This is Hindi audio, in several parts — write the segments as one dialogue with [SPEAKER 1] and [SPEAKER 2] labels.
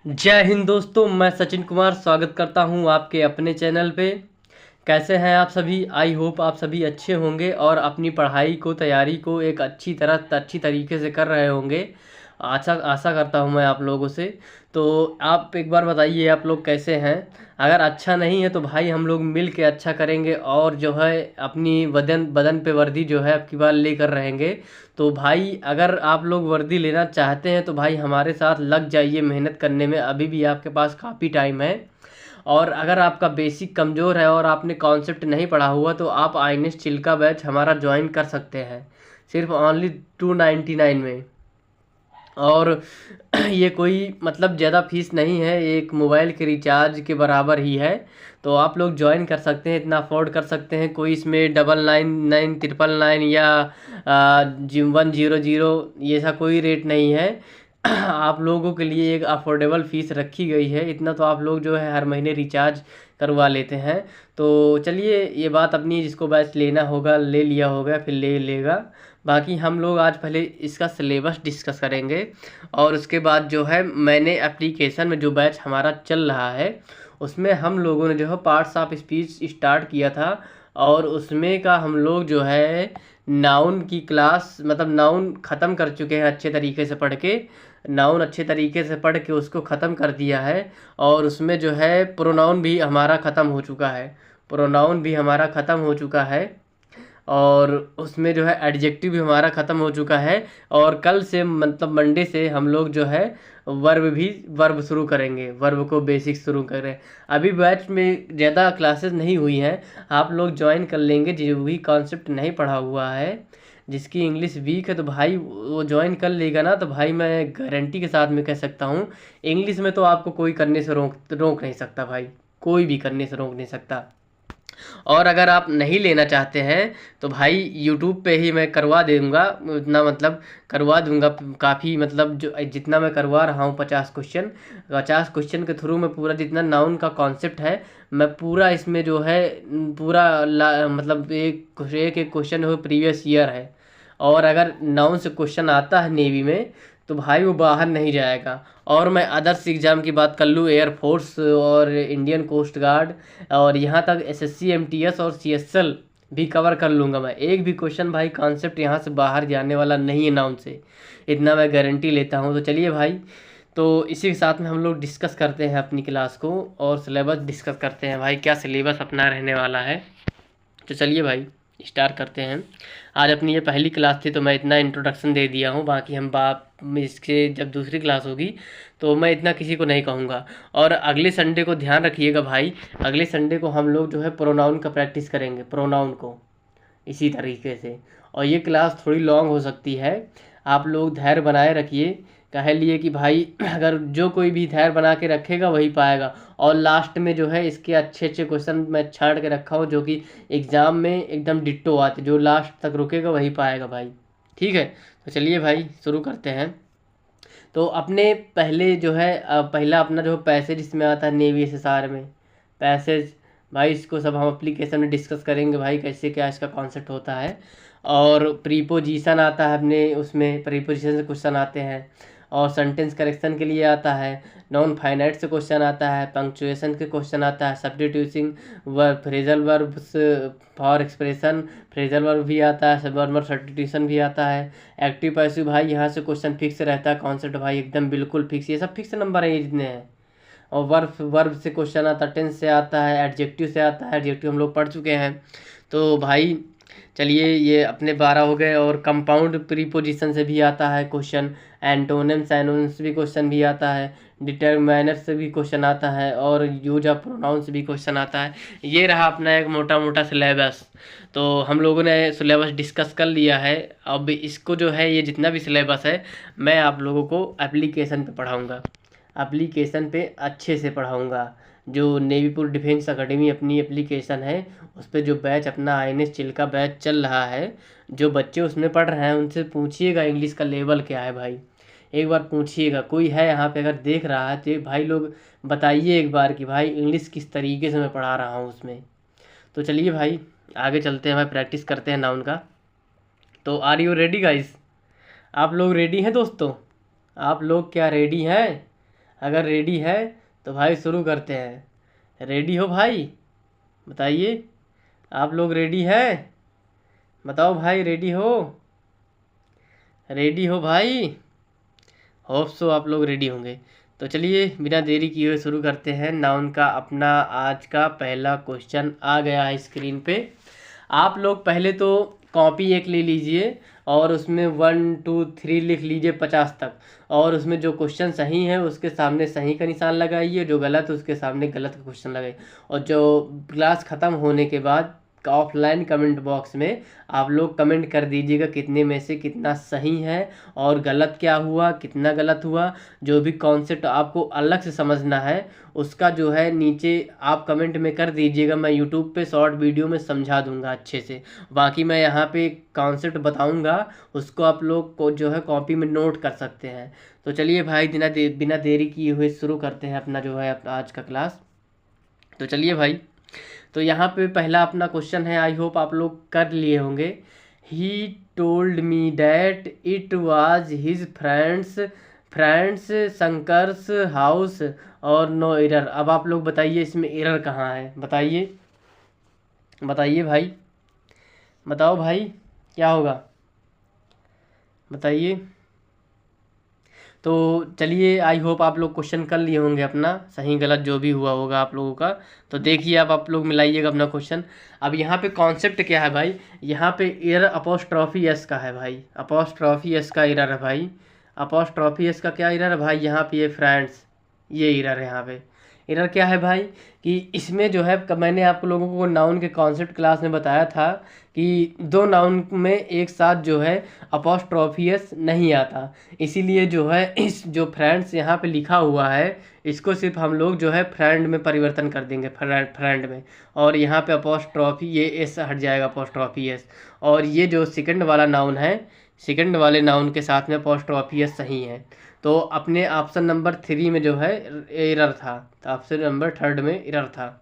[SPEAKER 1] जय हिंद दोस्तों, मैं सचिन कुमार स्वागत करता हूं आपके अपने चैनल पे। कैसे हैं आप सभी? आई होप आप सभी अच्छे होंगे और अपनी पढ़ाई को तैयारी को एक अच्छी तरीके से कर रहे होंगे। आशा आशा करता हूं मैं आप लोगों से। तो आप एक बार बताइए आप लोग कैसे हैं। अगर अच्छा नहीं है तो भाई हम लोग मिल के अच्छा करेंगे और जो है अपनी बदन बदन पे वर्दी जो है आपकी बार लेकर रहेंगे। तो भाई अगर आप लोग वर्दी लेना चाहते हैं तो भाई हमारे साथ लग जाइए मेहनत करने में, अभी भी आपके पास काफ़ी टाइम है। और अगर आपका बेसिक कमज़ोर है और आपने कॉन्सेप्ट नहीं पढ़ा हुआ तो आप आईनेस चिल्का बैच हमारा ज्वाइन कर सकते हैं, सिर्फ ओनली 299 में। और ये कोई मतलब ज़्यादा फीस नहीं है, एक मोबाइल के रिचार्ज के बराबर ही है। तो आप लोग ज्वाइन कर सकते हैं, इतना अफोर्ड कर सकते हैं। कोई इसमें 999 999 या 100 ये ऐसा कोई रेट नहीं है। आप लोगों के लिए एक अफोर्डेबल फ़ीस रखी गई है, इतना तो आप लोग जो है हर महीने रिचार्ज करवा लेते हैं। तो चलिए, ये बात अपनी जिसको बैच लेना होगा ले लिया होगा, फिर ले लेगा। बाकी हम लोग आज पहले इसका सिलेबस डिस्कस करेंगे और उसके बाद जो है मैंने एप्लीकेशन में जो बैच हमारा चल रहा है उसमें हम लोगों ने जो है पार्ट्स ऑफ स्पीच स्टार्ट किया था। और उसमें का हम लोग जो है नाउन की क्लास मतलब नाउन ख़त्म कर चुके हैं अच्छे तरीके से पढ़ के। नाउन अच्छे तरीके से पढ़ के उसको ख़त्म कर दिया है। और उसमें जो है प्रोनाउन भी हमारा ख़त्म हो चुका है। प्रोनाउन भी हमारा ख़त्म हो चुका है। और उसमें जो है एडजेक्टिव भी हमारा ख़त्म हो चुका है। और कल से मतलब मंडे से हम लोग जो है वर्ब शुरू करेंगे, वर्ब को बेसिक शुरू करें। अभी बैच में ज़्यादा क्लासेस नहीं हुई हैं, आप लोग ज्वाइन कर लेंगे। जो भी कॉन्सेप्ट नहीं पढ़ा हुआ है, जिसकी इंग्लिश वीक है तो भाई वो ज्वाइन कर लेगा ना, तो भाई मैं गारंटी के साथ में कह सकता हूँ इंग्लिश में तो आपको कोई करने से रोक रोक नहीं सकता भाई। कोई भी करने से रोक नहीं सकता। और अगर आप नहीं लेना चाहते हैं तो भाई यूट्यूब पे ही मैं करवा दूँगा, उतना मतलब करवा दूँगा काफ़ी, मतलब जो जितना मैं करवा रहा हूँ 50 क्वेश्चन के थ्रू मैं पूरा जितना नाउन का कॉन्सेप्ट है मैं पूरा इसमें जो है पूरा मतलब एक क्वेश्चन हो प्रीवियस ईयर है। और अगर नाउन से क्वेश्चन आता है नेवी में तो भाई वो बाहर नहीं जाएगा। और मैं अदर्स एग्ज़ाम की बात कर लूँ, एयरफोर्स और इंडियन कोस्ट गार्ड और यहाँ तक एसएससी एमटीएस और सीएसएल भी कवर कर लूँगा मैं। एक भी क्वेश्चन भाई कॉन्सेप्ट यहाँ से बाहर जाने वाला नहीं है नाउन से, इतना मैं गारंटी लेता हूँ। तो चलिए भाई, तो इसी के साथ में हम लोग डिस्कस करते हैं अपनी क्लास को और सिलेबस डिस्कस करते हैं भाई, क्या सिलेबस अपना रहने वाला है। तो चलिए भाई स्टार्ट करते हैं। आज अपनी ये पहली क्लास थी तो मैं इतना इंट्रोडक्शन दे दिया हूँ, बाकी हम बाप इसके जब दूसरी क्लास होगी तो मैं इतना किसी को नहीं कहूँगा। और अगले संडे को ध्यान रखिएगा भाई, अगले संडे को हम लोग जो है प्रोनाउन का प्रैक्टिस करेंगे, प्रोनाउन को इसी तरीके से। और ये क्लास थोड़ी लॉन्ग हो सकती है, आप लोग धैर्य बनाए रखिए। कह लिए कि भाई अगर जो कोई भी धैर्य बना के रखेगा वही पाएगा। और लास्ट में जो है इसके अच्छे अच्छे क्वेश्चन मैं छाड़ के रखा हूँ जो कि एग्ज़ाम में एकदम डिट्टो आते, जो लास्ट तक रुकेगा वही पाएगा भाई। ठीक है, तो चलिए भाई शुरू करते हैं। तो अपने पहले जो है पहला अपना जो पैसेज इसमें आता है नेवी एसएसआर में, पैसेज भाई इसको सब हम एप्लीकेशन में डिस्कस करेंगे भाई, कैसे क्या इसका कॉन्सेप्ट होता है। और प्रीपोजिशन आता है अपने उसमें, प्रीपोजिशन से क्वेश्चन आते हैं। और सेंटेंस करेक्शन के लिए आता है, नॉन फाइनाइट से क्वेश्चन आता है, पंक्चुएशन के क्वेश्चन आता है, substituting verb, phrasal verbs for expression, phrasal verb भी आता है, वर्ब सब्स्टिट्यूशन भी आता है। एक्टिव पैसिव भाई यहाँ से क्वेश्चन फिक्स रहता है, कॉन्सेप्ट भाई एकदम बिल्कुल फिक्स, ये सब फिक्स नंबर है ये जितने हैं। और वर्ब वर्ब से क्वेश्चन आता है, टेंस से आता है, एडजेक्टिव से आता है, एडजेक्टिव हम लोग पढ़ चुके हैं। तो भाई चलिए ये अपने 12 हो गए। और कंपाउंड प्रीपोजिशन से भी आता है क्वेश्चन, एंटोनिम सैनोनिम से भी क्वेश्चन भी आता है, डिटरमाइनर से भी क्वेश्चन आता है, और यूज ऑफ प्रोनाउन से भी क्वेश्चन आता है। ये रहा अपना एक मोटा मोटा सिलेबस। तो हम लोगों ने सिलेबस डिस्कस कर लिया है। अब इसको जो है ये जितना भी सिलेबस है मैं आप लोगों को एप्लीकेशन पे पढ़ाऊँगा, एप्लीकेशन पे अच्छे से पढ़ाऊँगा। जो नेवीपुर डिफेंस एकेडमी अपनी एप्लीकेशन है उस पर जो बैच अपना आईएनएस चिल्का बैच चल रहा है, जो बच्चे उसमें पढ़ रहे हैं उनसे पूछिएगा इंग्लिश का लेवल क्या है भाई। एक बार पूछिएगा, कोई है यहाँ पे अगर देख रहा है तो भाई लोग बताइए एक बार कि भाई इंग्लिश किस तरीके से मैं पढ़ा रहा हूँ उसमें। तो चलिए भाई आगे चलते हैं भाई, प्रैक्टिस करते हैं नाउन का। तो आर यू रेडी गाइस? आप लोग रेडी हैं दोस्तों? आप लोग क्या रेडी हैं? अगर रेडी है तो भाई शुरू करते हैं। रेडी हो भाई? बताइए, आप लोग रेडी है? बताओ भाई, रेडी हो? रेडी हो भाई? होप सो आप लोग रेडी होंगे। तो चलिए बिना देरी किए हुए शुरू करते हैं। नाउन का अपना आज का पहला क्वेश्चन आ गया है स्क्रीन पे। आप लोग पहले तो कॉपी एक ले लीजिए और उसमें 1 2 3 लिख लीजिए 50 तक, और उसमें जो क्वेश्चन सही है उसके सामने सही का निशान लगाइए, जो गलत है उसके सामने गलत का क्वेश्चन लगाइए। और जो क्लास ख़त्म होने के बाद ऑफलाइन कमेंट बॉक्स में आप लोग कमेंट कर दीजिएगा कितने में से कितना सही है और गलत क्या हुआ, कितना गलत हुआ। जो भी कॉन्सेप्ट आपको अलग से समझना है उसका जो है नीचे आप कमेंट में कर दीजिएगा। मैं यूट्यूब पे शॉर्ट वीडियो में समझा दूंगा अच्छे से। बाकी मैं यहाँ पे कॉन्सेप्ट बताऊंगा, उसको आप लोग को जो है कॉपी में नोट कर सकते हैं। तो चलिए भाई बिना देरी किए हुए शुरू करते हैं अपना जो है अपना आज का क्लास। तो चलिए भाई, तो यहाँ पे पहला अपना क्वेश्चन है, आई होप आप लोग कर लिए होंगे। He told me that it was his friends Shankar's house और नो एरर। अब आप लोग बताइए इसमें एरर कहाँ है? बताइए, बताइए भाई, बताओ भाई क्या होगा, बताइए। तो चलिए, आई होप आप लोग क्वेश्चन कर लिए होंगे अपना, सही गलत जो भी हुआ होगा आप लोगों का। तो देखिए अब आप लोग मिलाइएगा अपना क्वेश्चन। अब यहाँ पे कॉन्सेप्ट क्या है भाई? यहाँ पे एरर अपोस्ट्रॉफी एस का है भाई, अपोस्ट्रॉफी एस का एरर है भाई। अपोस्ट्रॉफी एस का क्या एरर है भाई? यहाँ पे ये फ्रेंड्स, ये एरर है यहाँ पे। एरर क्या है भाई कि इसमें जो है मैंने आप लोगों को नाउन के कॉन्सेप्ट क्लास में बताया था कि दो नाउन में एक साथ जो है अपोस्ट्रॉफियस नहीं आता। इसीलिए जो है इस जो फ्रेंड्स यहाँ पे लिखा हुआ है इसको सिर्फ हम लोग जो है फ्रेंड में परिवर्तन कर देंगे, फ्रेंड में। और यहाँ पे अपोस्ट्रॉफी ये एस हट जाएगा, अपोस्ट्रॉफियस। और ये जो सेकंड वाला नाउन है, सेकंड वाले नाउन के साथ में अपोस्ट्रॉफियस सही है। तो अपने ऑप्शन नंबर 3 में जो है एरर था, तो ऑप्शन नंबर 3 में एरर था।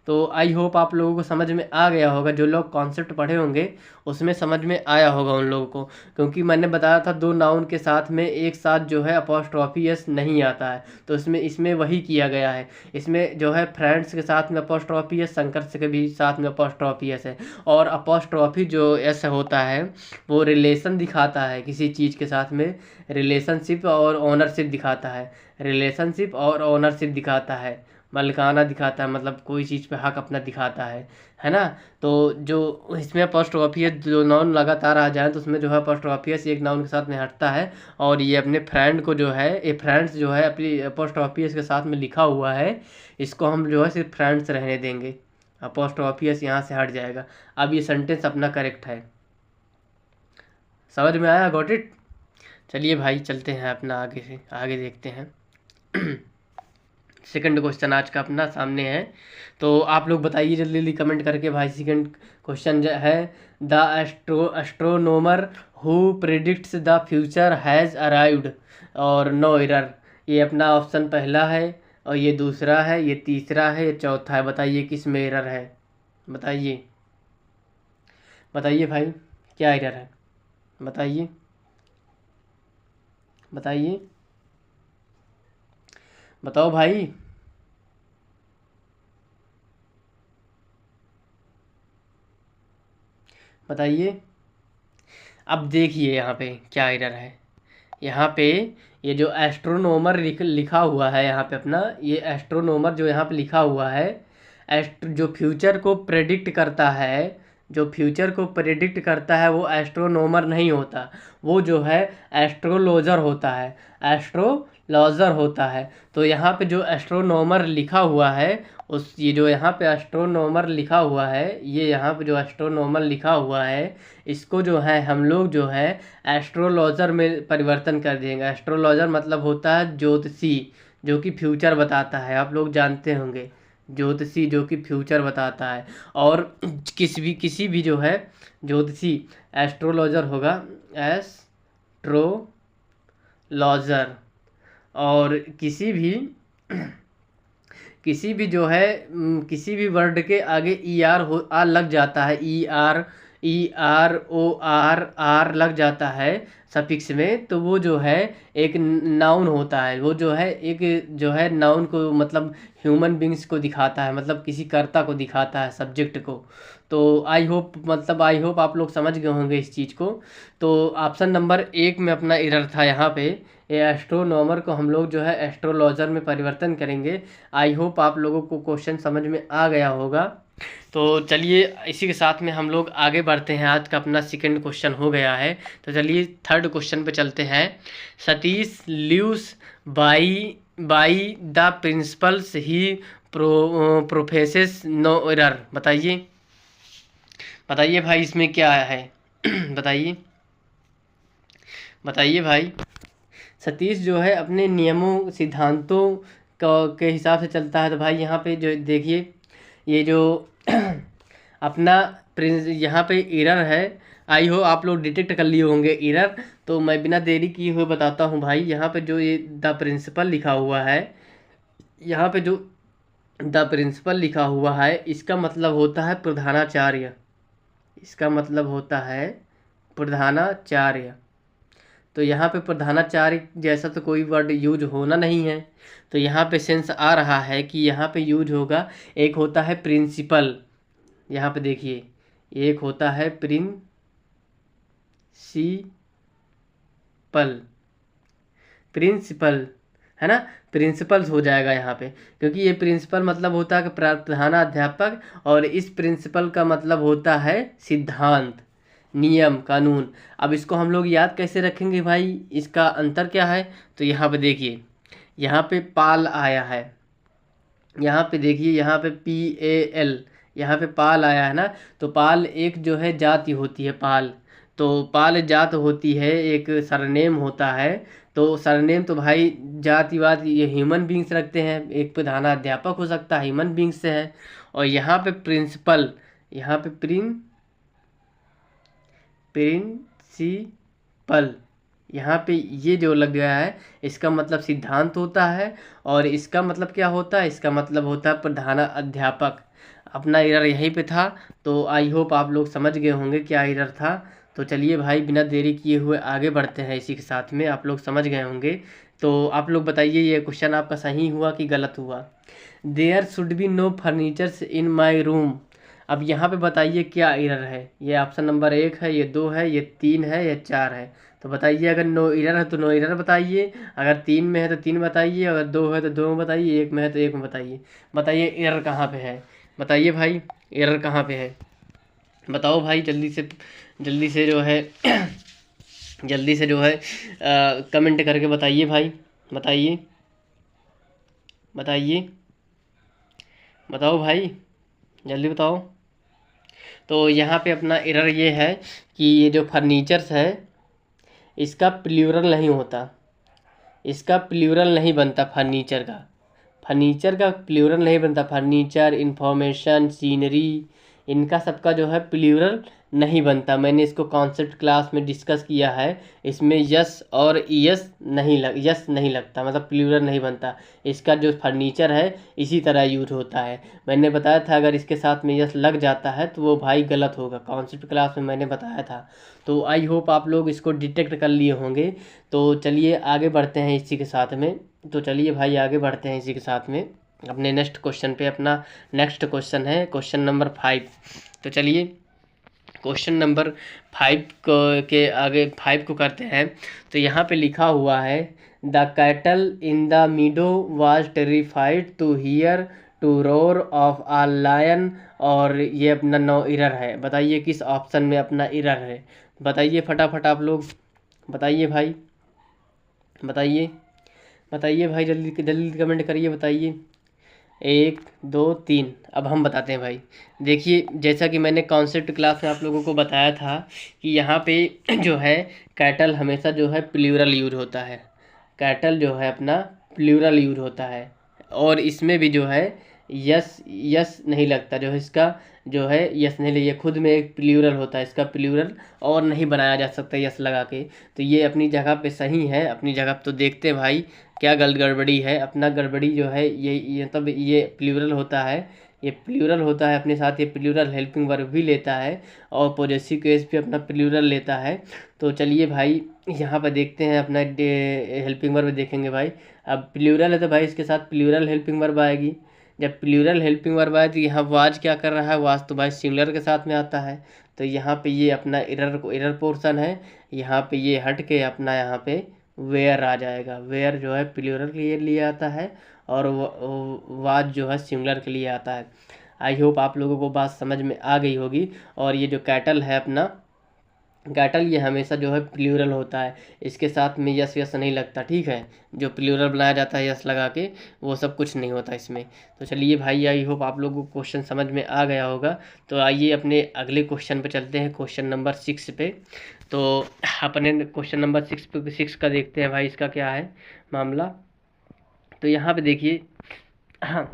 [SPEAKER 1] तो आई होप आप लोगों को समझ में आ गया होगा। जो लोग कॉन्सेप्ट पढ़े होंगे उसमें समझ में आया होगा उन लोगों को, क्योंकि मैंने बताया था दो नाउन के साथ में एक साथ जो है अपोस्ट्रॉफी एस नहीं आता है। तो इसमें वही किया गया है। इसमें जो है फ्रेंड्स के साथ में अपोस्ट्रॉफी एस, शंकर के भी साथ में अपोस्ट्रॉफी एस है। और अपोस्ट्रॉफी जो एस होता है वो रिलेशन दिखाता है किसी चीज़ के साथ में, रिलेशनशिप और ओनरशिप दिखाता है, रिलेशनशिप और ओनरशिप दिखाता है, मलकाना दिखाता है, मतलब कोई चीज़ पे हक अपना दिखाता है ना। तो जो इसमें अपोस्ट्रोफियस जो नाउन लगातार आ जाए तो उसमें जो है अपोस्ट्रोफियस एक नाउन के साथ में हटता है। और ये अपने फ्रेंड को जो है, ये फ्रेंड्स जो है अपनी अपोस्ट्रोफियस के साथ में लिखा हुआ है, इसको हम जो है सिर्फ फ्रेंड्स रहने देंगे, अपोस्ट्रोफियस यहाँ से हट जाएगा। अब ये सेंटेंस अपना करेक्ट है। समझ में आया? Got it? चलिए भाई चलते हैं अपना आगे से, आगे देखते हैं। सेकंड क्वेश्चन आज का अपना सामने है, तो आप लोग बताइए जल्दी जल्दी कमेंट करके भाई। सेकंड क्वेश्चन जो है, the astronomer who predicts the future has arrived और नो एरर। ये अपना ऑप्शन पहला है और ये दूसरा है, ये तीसरा है, ये चौथा है। बताइए किस में एरर है? बताइए, बताइए भाई क्या एरर है? बताइए, बताइए, बताओ भाई। बताइए। अब देखिए यहाँ पे क्या एरर है। यहाँ पे ये जो एस्ट्रोनोमर लिखा हुआ है यहाँ पे अपना, ये एस्ट्रोनोमर जो यहाँ पे लिखा हुआ है, जो फ्यूचर को प्रेडिक्ट करता है, जो फ्यूचर को प्रेडिक्ट करता है वो एस्ट्रोनोमर नहीं होता, वो जो है एस्ट्रोलॉजर होता है, एस्ट्रोलॉजर होता है। तो यहाँ पे जो एस्ट्रोनोमर लिखा हुआ है उस, ये जो यहाँ पे एस्ट्रोनोमर लिखा हुआ है, ये यहाँ पे जो एस्ट्रोनोमर लिखा हुआ है इसको जो है हम लोग जो है एस्ट्रोलॉजर में परिवर्तन कर देंगे। एस्ट्रोलॉजर मतलब होता है ज्योतिषी, जो कि फ्यूचर बताता है, आप लोग जानते होंगे, ज्योतिषी जो कि फ्यूचर बताता है। और किसी भी जो है ज्योतिषी, एस्ट्रोलॉजर होगा, एस्ट्रोलॉजर। और किसी भी जो है किसी भी वर्ड के आगे ई आर लग जाता है, ई आर ER OR लग जाता है सफिक्स में, तो वो जो है एक नाउन होता है। वो जो है एक जो है नाउन को मतलब ह्यूमन बींग्स को दिखाता है, मतलब किसी कर्ता को दिखाता है, सब्जेक्ट को। तो आई होप आप लोग समझ गए होंगे इस चीज़ को। तो ऑप्शन नंबर 1 में अपना एरर था यहाँ पे। ये एस्ट्रोनॉमर को हम लोग जो है एस्ट्रोलॉजर में परिवर्तन करेंगे। आई होप आप लोगों को क्वेश्चन समझ में आ गया होगा। तो चलिए इसी के साथ में हम लोग आगे बढ़ते हैं। आज का अपना सेकंड क्वेश्चन हो गया है, तो चलिए थर्ड क्वेश्चन पे चलते हैं। Satish lives by by the principles he professes no error. बताइए बताइए भाई इसमें क्या है बताइए बताइए भाई। सतीश जो है अपने नियमों सिद्धांतों के हिसाब से चलता है। तो भाई यहाँ पे जो देखिए ये जो अपना प्रिंस यहाँ पे एरर है, आई हो आप लोग डिटेक्ट कर लिए होंगे एरर। तो मैं बिना देरी किए हुए बताता हूँ भाई। यहाँ पे जो ये द प्रिंसिपल लिखा हुआ है, यहाँ पे जो द प्रिंसिपल लिखा हुआ है, इसका मतलब होता है प्रधानाचार्य। इसका मतलब होता है प्रधानाचार्य। तो यहाँ पे प्रधानाचार्य जैसा तो कोई वर्ड यूज होना नहीं है। तो यहाँ पे सेंस आ रहा है कि यहाँ पे यूज होगा, एक होता है प्रिंसिपल। यहाँ पे देखिए एक होता है प्रिंसिपल है ना, प्रिंसिपल्स हो जाएगा यहाँ पे। क्योंकि ये प्रिंसिपल मतलब होता है कि प्रधानाध्यापक, और इस प्रिंसिपल का मतलब होता है सिद्धांत, नियम, कानून। अब इसको हम लोग याद कैसे रखेंगे भाई, इसका अंतर क्या है। तो यहाँ पे देखिए यहाँ पे पाल आया है, यहाँ पे देखिए यहाँ पे PAL, यहाँ पे पाल आया है ना। तो पाल एक जो है जाति होती है, पाल। तो पाल जात होती है, एक सरनेम होता है। तो सरनेम तो भाई जातिवाद ये ह्यूमन बींग्स रखते हैं, एक प्रधानाध्यापक हो सकता है ह्यूमन बींग्स से है। और यहाँ पे प्रिंसिपल, यहाँ पे प्रिंसिपल, यहाँ पे ये जो लग गया है, इसका मतलब सिद्धांत होता है। और इसका मतलब क्या होता है, इसका मतलब होता है प्रधानाध्यापक। अपना एरर यहीं पे था। तो आई होप आप लोग समझ गए होंगे क्या एरर था। तो चलिए भाई बिना देरी किए हुए आगे बढ़ते हैं। इसी के साथ में आप लोग समझ गए होंगे। तो आप लोग बताइए ये क्वेश्चन आपका सही हुआ कि गलत हुआ। There should be no furnitures in my room. अब यहाँ पे बताइए क्या एरर है। ये ऑप्शन नंबर 1 है, ये 2 है, ये 3 है, ये 4 है। तो बताइए अगर नो एरर है तो नो एरर बताइए, अगर 3 में है तो 3 बताइए, अगर 2 है तो 2 में बताइए, 1 में है तो 1 में बताइए। बताइए एरर कहाँ पे है, बताइए भाई एरर कहाँ पे है। बताओ भाई जल्दी से जो है जल्दी से जो है कमेंट करके बताइए भाई। बताइए बताइए बताओ भाई, जल्दी बताओ। तो यहाँ पे अपना एरर ये है कि ये जो फर्नीचर्स है इसका प्लूरल नहीं होता, इसका प्लूरल नहीं बनता। फर्नीचर का प्लूरल नहीं बनता। फर्नीचर, इंफॉर्मेशन, सीनरी, इनका सबका जो है प्लूरल नहीं बनता। मैंने इसको कॉन्सेप्ट क्लास में डिस्कस किया है। इसमें यस और यस नहीं लगता, मतलब प्लूरल नहीं बनता। इसका जो फर्नीचर है इसी तरह यूज होता है। मैंने बताया था अगर इसके साथ में यस लग जाता है तो वो भाई गलत होगा, कॉन्सेप्ट क्लास में मैंने बताया था। तो आई होप आप लोग इसको डिटेक्ट कर लिए होंगे। तो चलिए आगे बढ़ते हैं इसी के साथ में। तो चलिए भाई आगे बढ़ते हैं इसी के साथ में अपने नेक्स्ट क्वेश्चन पे। अपना नेक्स्ट क्वेश्चन है क्वेश्चन नंबर 5। तो चलिए क्वेश्चन नंबर 5 के आगे 5 को करते हैं। तो यहाँ पे लिखा हुआ है the cattle in the meadow was terrified to hear to roar of a lion. और ये अपना नो एरर है। बताइए किस ऑप्शन में अपना एरर है। बताइए फटाफट आप लोग बताइए भाई, बताइए बताइए भाई, जल्दी जल्दी कमेंट करिए। बताइए 1 2 3। अब हम बताते हैं भाई। देखिए जैसा कि मैंने कॉन्सेप्ट क्लास में आप लोगों को बताया था कि यहाँ पे जो है कैटल हमेशा जो है प्लूरल यूज होता है। कैटल जो है अपना प्लूरल यूज होता है। और इसमें भी जो है यस नहीं लगता, जो है इसका जो है यस नहीं लगे, खुद में एक प्लूरल होता है। इसका प्लूरल और नहीं बनाया जा सकता यस लगा के। तो ये अपनी जगह पे सही है, अपनी जगह पे। तो देखते हैं भाई क्या गड़बड़ी है। अपना गड़बड़ी जो है ये तब ये प्लूरल होता है ये प्लूरल होता है, अपने साथ ये प्लूरल हेल्पिंग वर्ब भी लेता है और पॉजेसिव केस भी अपना प्लूरल लेता है। तो चलिए भाई यहाँ पर देखते हैं अपना हेल्पिंग वर्ब देखेंगे भाई। अब प्लूरल है तो भाई इसके साथ प्लूरल हेल्पिंग वर्ब आएगी। जब प्लूरल हेल्पिंग वर्ब आए तो यहाँ वाज क्या कर रहा है, वाज तो भाई सिंगुलर के साथ में आता है। तो यहाँ पे ये अपना एरर पोर्शन है, यहाँ पे ये हट के अपना यहाँ पे वेयर आ जाएगा। वेयर जो है प्लूरल के लिए आता है और वाज जो है सिंगुलर के लिए आता है। आई होप आप लोगों को बात समझ में आ गई होगी। और ये जो कैटल है अपना, कैटल ये हमेशा जो है प्लूरल होता है, इसके साथ में यस यस नहीं लगता, ठीक है। जो प्लूरल बनाया जाता है यस लगा के, वो सब कुछ नहीं होता इसमें। तो चलिए भाई, आई होप आप लोगों को क्वेश्चन समझ में आ गया होगा। तो आइए अपने अगले क्वेश्चन पे चलते हैं, क्वेश्चन नंबर 6 पे। तो अपने क्वेश्चन नंबर 6 का देखते हैं भाई, इसका क्या है मामला। तो यहाँ पे देखिए, हाँ,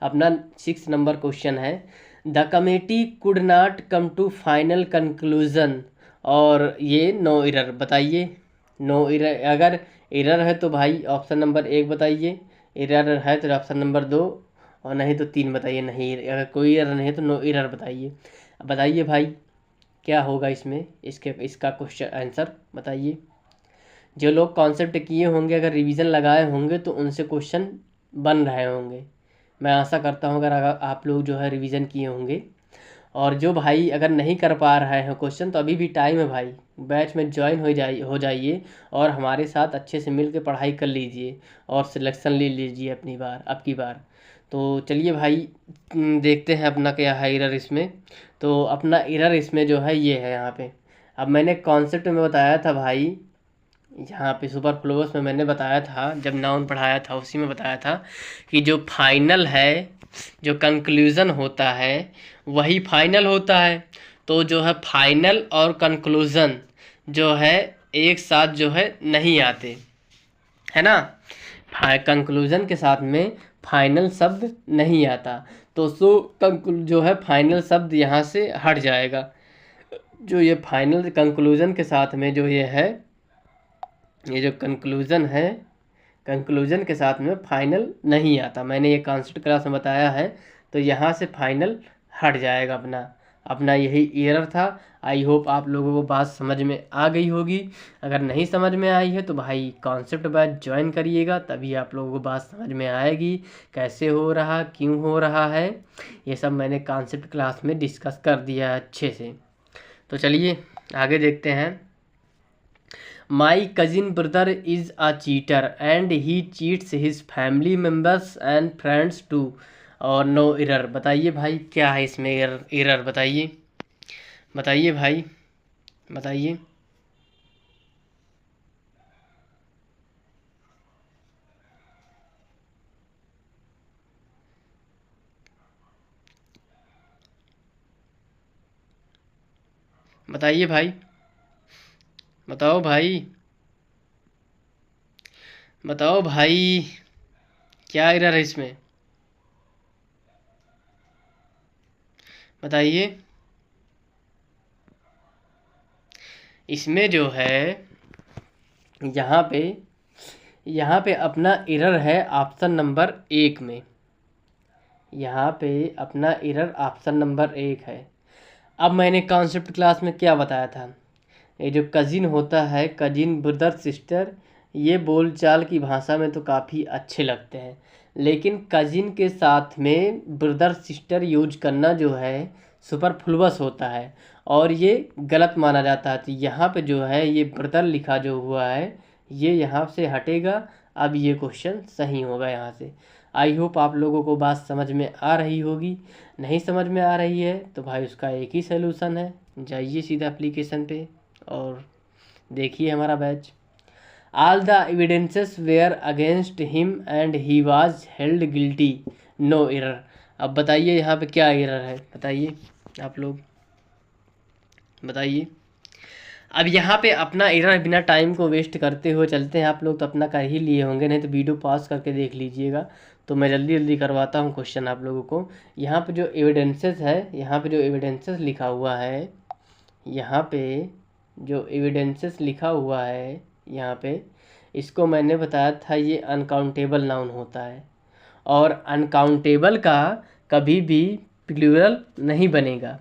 [SPEAKER 1] अपना 6 नंबर क्वेश्चन है, the committee could not come to final conclusion, और ये नो एरर बताइए। नो एरर, अगर एरर है तो भाई ऑप्शन नंबर 1 बताइए, एरर है तो ऑप्शन नंबर 2, और नहीं तो 3 बताइए। नहीं, अगर कोई एरर नहीं है तो नो एरर बताइए। बताइए भाई क्या होगा इसमें, इसका क्वेश्चन आंसर बताइए। जो लोग कॉन्सेप्ट किए होंगे, अगर रिवीजन लगाए होंगे तो उनसे क्वेश्चन बन रहे होंगे, मैं आशा करता हूँ। अगर आप लोग जो है रिवीजन किए होंगे, और जो भाई अगर नहीं कर पा रहे हैं क्वेश्चन, तो अभी भी टाइम है भाई, बैच में ज्वाइन हो जाइए और हमारे साथ अच्छे से मिल के पढ़ाई कर लीजिए और सिलेक्शन ले लीजिए अब की बार। तो चलिए भाई, देखते हैं अपना क्या है एरर इसमें। तो अपना एरर इसमें जो है ये है यहाँ पे। अब मैंने कॉन्सेप्ट में बताया था भाई, यहाँ पे सुपरफ्लुअस में मैंने बताया था, जब नाउन पढ़ाया था उसी में बताया था कि जो फाइनल है, जो कंक्लूज़न होता है वही फाइनल होता है। तो जो है फाइनल और कंक्लूज़न जो है एक साथ जो है नहीं आते, है ना। कंक्लूज़न के साथ में फाइनल शब्द नहीं आता, तो जो है फाइनल शब्द यहाँ से हट जाएगा। जो ये फाइनल कंक्लूज़न के साथ में जो ये है, ये जो कंक्लूज़न है, कंक्लूज़न के साथ में फाइनल नहीं आता, मैंने ये कॉन्सेप्ट क्लास में बताया है। तो यहाँ से फाइनल हट जाएगा अपना यही एरर था। आई होप आप लोगों को बात समझ में आ गई होगी। अगर नहीं समझ में आई है तो भाई कॉन्सेप्ट बैच ज्वाइन करिएगा, तभी आप लोगों को बात समझ में आएगी, कैसे हो रहा, क्यों हो रहा है, ये सब मैंने कॉन्सेप्ट क्लास में डिस्कस कर दिया है अच्छे से। तो चलिए आगे देखते हैं। My cousin brother is a cheater and he cheats his family members and friends too, और नो एरर। बताइए भाई क्या है इसमें एरर बताइए, बताइए भाई बताइए। बताइए भाई, बताओ भाई, बताओ भाई क्या एरर है इसमें, बताइए। इसमें जो है यहाँ पे अपना एरर है ऑप्शन नंबर 1 में, यहाँ पे अपना एरर ऑप्शन नंबर 1 है। अब मैंने कॉन्सेप्ट क्लास में क्या बताया था, ये जो कजिन होता है, कजिन ब्रदर सिस्टर, ये बोलचाल की भाषा में तो काफ़ी अच्छे लगते हैं, लेकिन कजिन के साथ में ब्रदर सिस्टर यूज करना जो है सुपरफ्लुअस होता है और ये गलत माना जाता है। तो यहाँ पे जो है ये ब्रदर लिखा जो हुआ है ये यहाँ से हटेगा। अब ये क्वेश्चन सही होगा यहाँ से। आई होप आप लोगों को बात समझ में आ रही होगी। नहीं समझ में आ रही है तो भाई उसका एक ही सलूशन है, जाइए सीधा एप्लीकेशन पे और देखिए हमारा batch. All the evidences were against him and he was held guilty, no error. अब बताइए यहाँ पे क्या एरर है, बताइए आप लोग, बताइए। अब यहाँ पे अपना एरर बिना टाइम को वेस्ट करते हुए चलते हैं। आप लोग तो अपना कर ही लिए होंगे, नहीं तो वीडियो पॉज करके देख लीजिएगा। तो मैं जल्दी जल्दी करवाता हूँ क्वेश्चन आप लोगों को। यहाँ पे जो एविडेंसेस है, यहाँ पे जो एविडेंसेस लिखा हुआ है, यहाँ पे जो एविडेंसेस लिखा हुआ है यहाँ पे, इसको मैंने बताया था ये अनकाउंटेबल नाउन होता है। और अनकाउंटेबल का कभी भी प्लूरल नहीं बनेगा।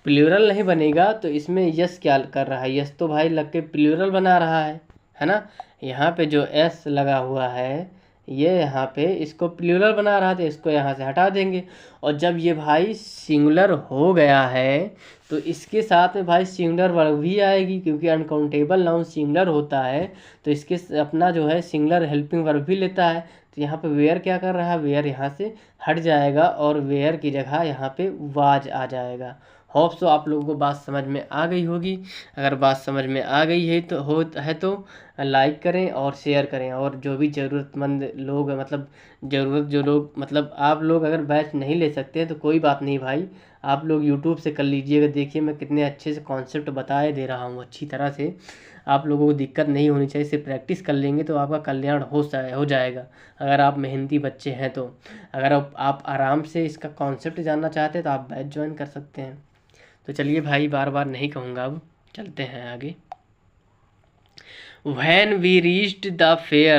[SPEAKER 1] प्लूरल नहीं बनेगा तो इसमें यस क्या कर रहा है, यस तो भाई लग के प्लूरल बना रहा है ना। यहाँ पे जो एस लगा हुआ है ये यहाँ पे इसको प्लूरल बना रहा था, इसको यहाँ से हटा देंगे। और जब ये भाई सिंगुलर हो गया है तो इसके साथ में भाई सिंगुलर वर्ब भी आएगी, क्योंकि अनकाउंटेबल नाउन सिंगुलर होता है तो इसके अपना जो है सिंगुलर हेल्पिंग वर्ब भी लेता है। तो यहाँ पे वेयर क्या कर रहा है, वेयर यहाँ से हट जाएगा और वेयर की जगह यहाँ पे वाज आ जाएगा। होप सो आप लोगों को बात समझ में आ गई होगी। अगर बात समझ में आ गई है तो लाइक करें और शेयर करें, और जो भी ज़रूरतमंद लोग मतलब ज़रूरत जो लोग मतलब आप लोग अगर बैच नहीं ले सकते हैं तो कोई बात नहीं भाई, आप लोग यूट्यूब से कर लीजिएगा। देखिए मैं कितने अच्छे से कॉन्सेप्ट बताए दे रहा हूँ अच्छी तरह से, आप लोगों को दिक्कत नहीं होनी चाहिए। सिर्फ प्रैक्टिस कर लेंगे तो आपका कल्याण हो जाएगा। अगर आप मेहनती बच्चे हैं तो अगर आप आराम से इसका कॉन्सेप्ट जानना चाहते हैं तो आप बैच ज्वाइन कर सकते हैं। तो चलिए भाई बार बार नहीं कहूँगा, अब चलते हैं आगे। When we reached the fair,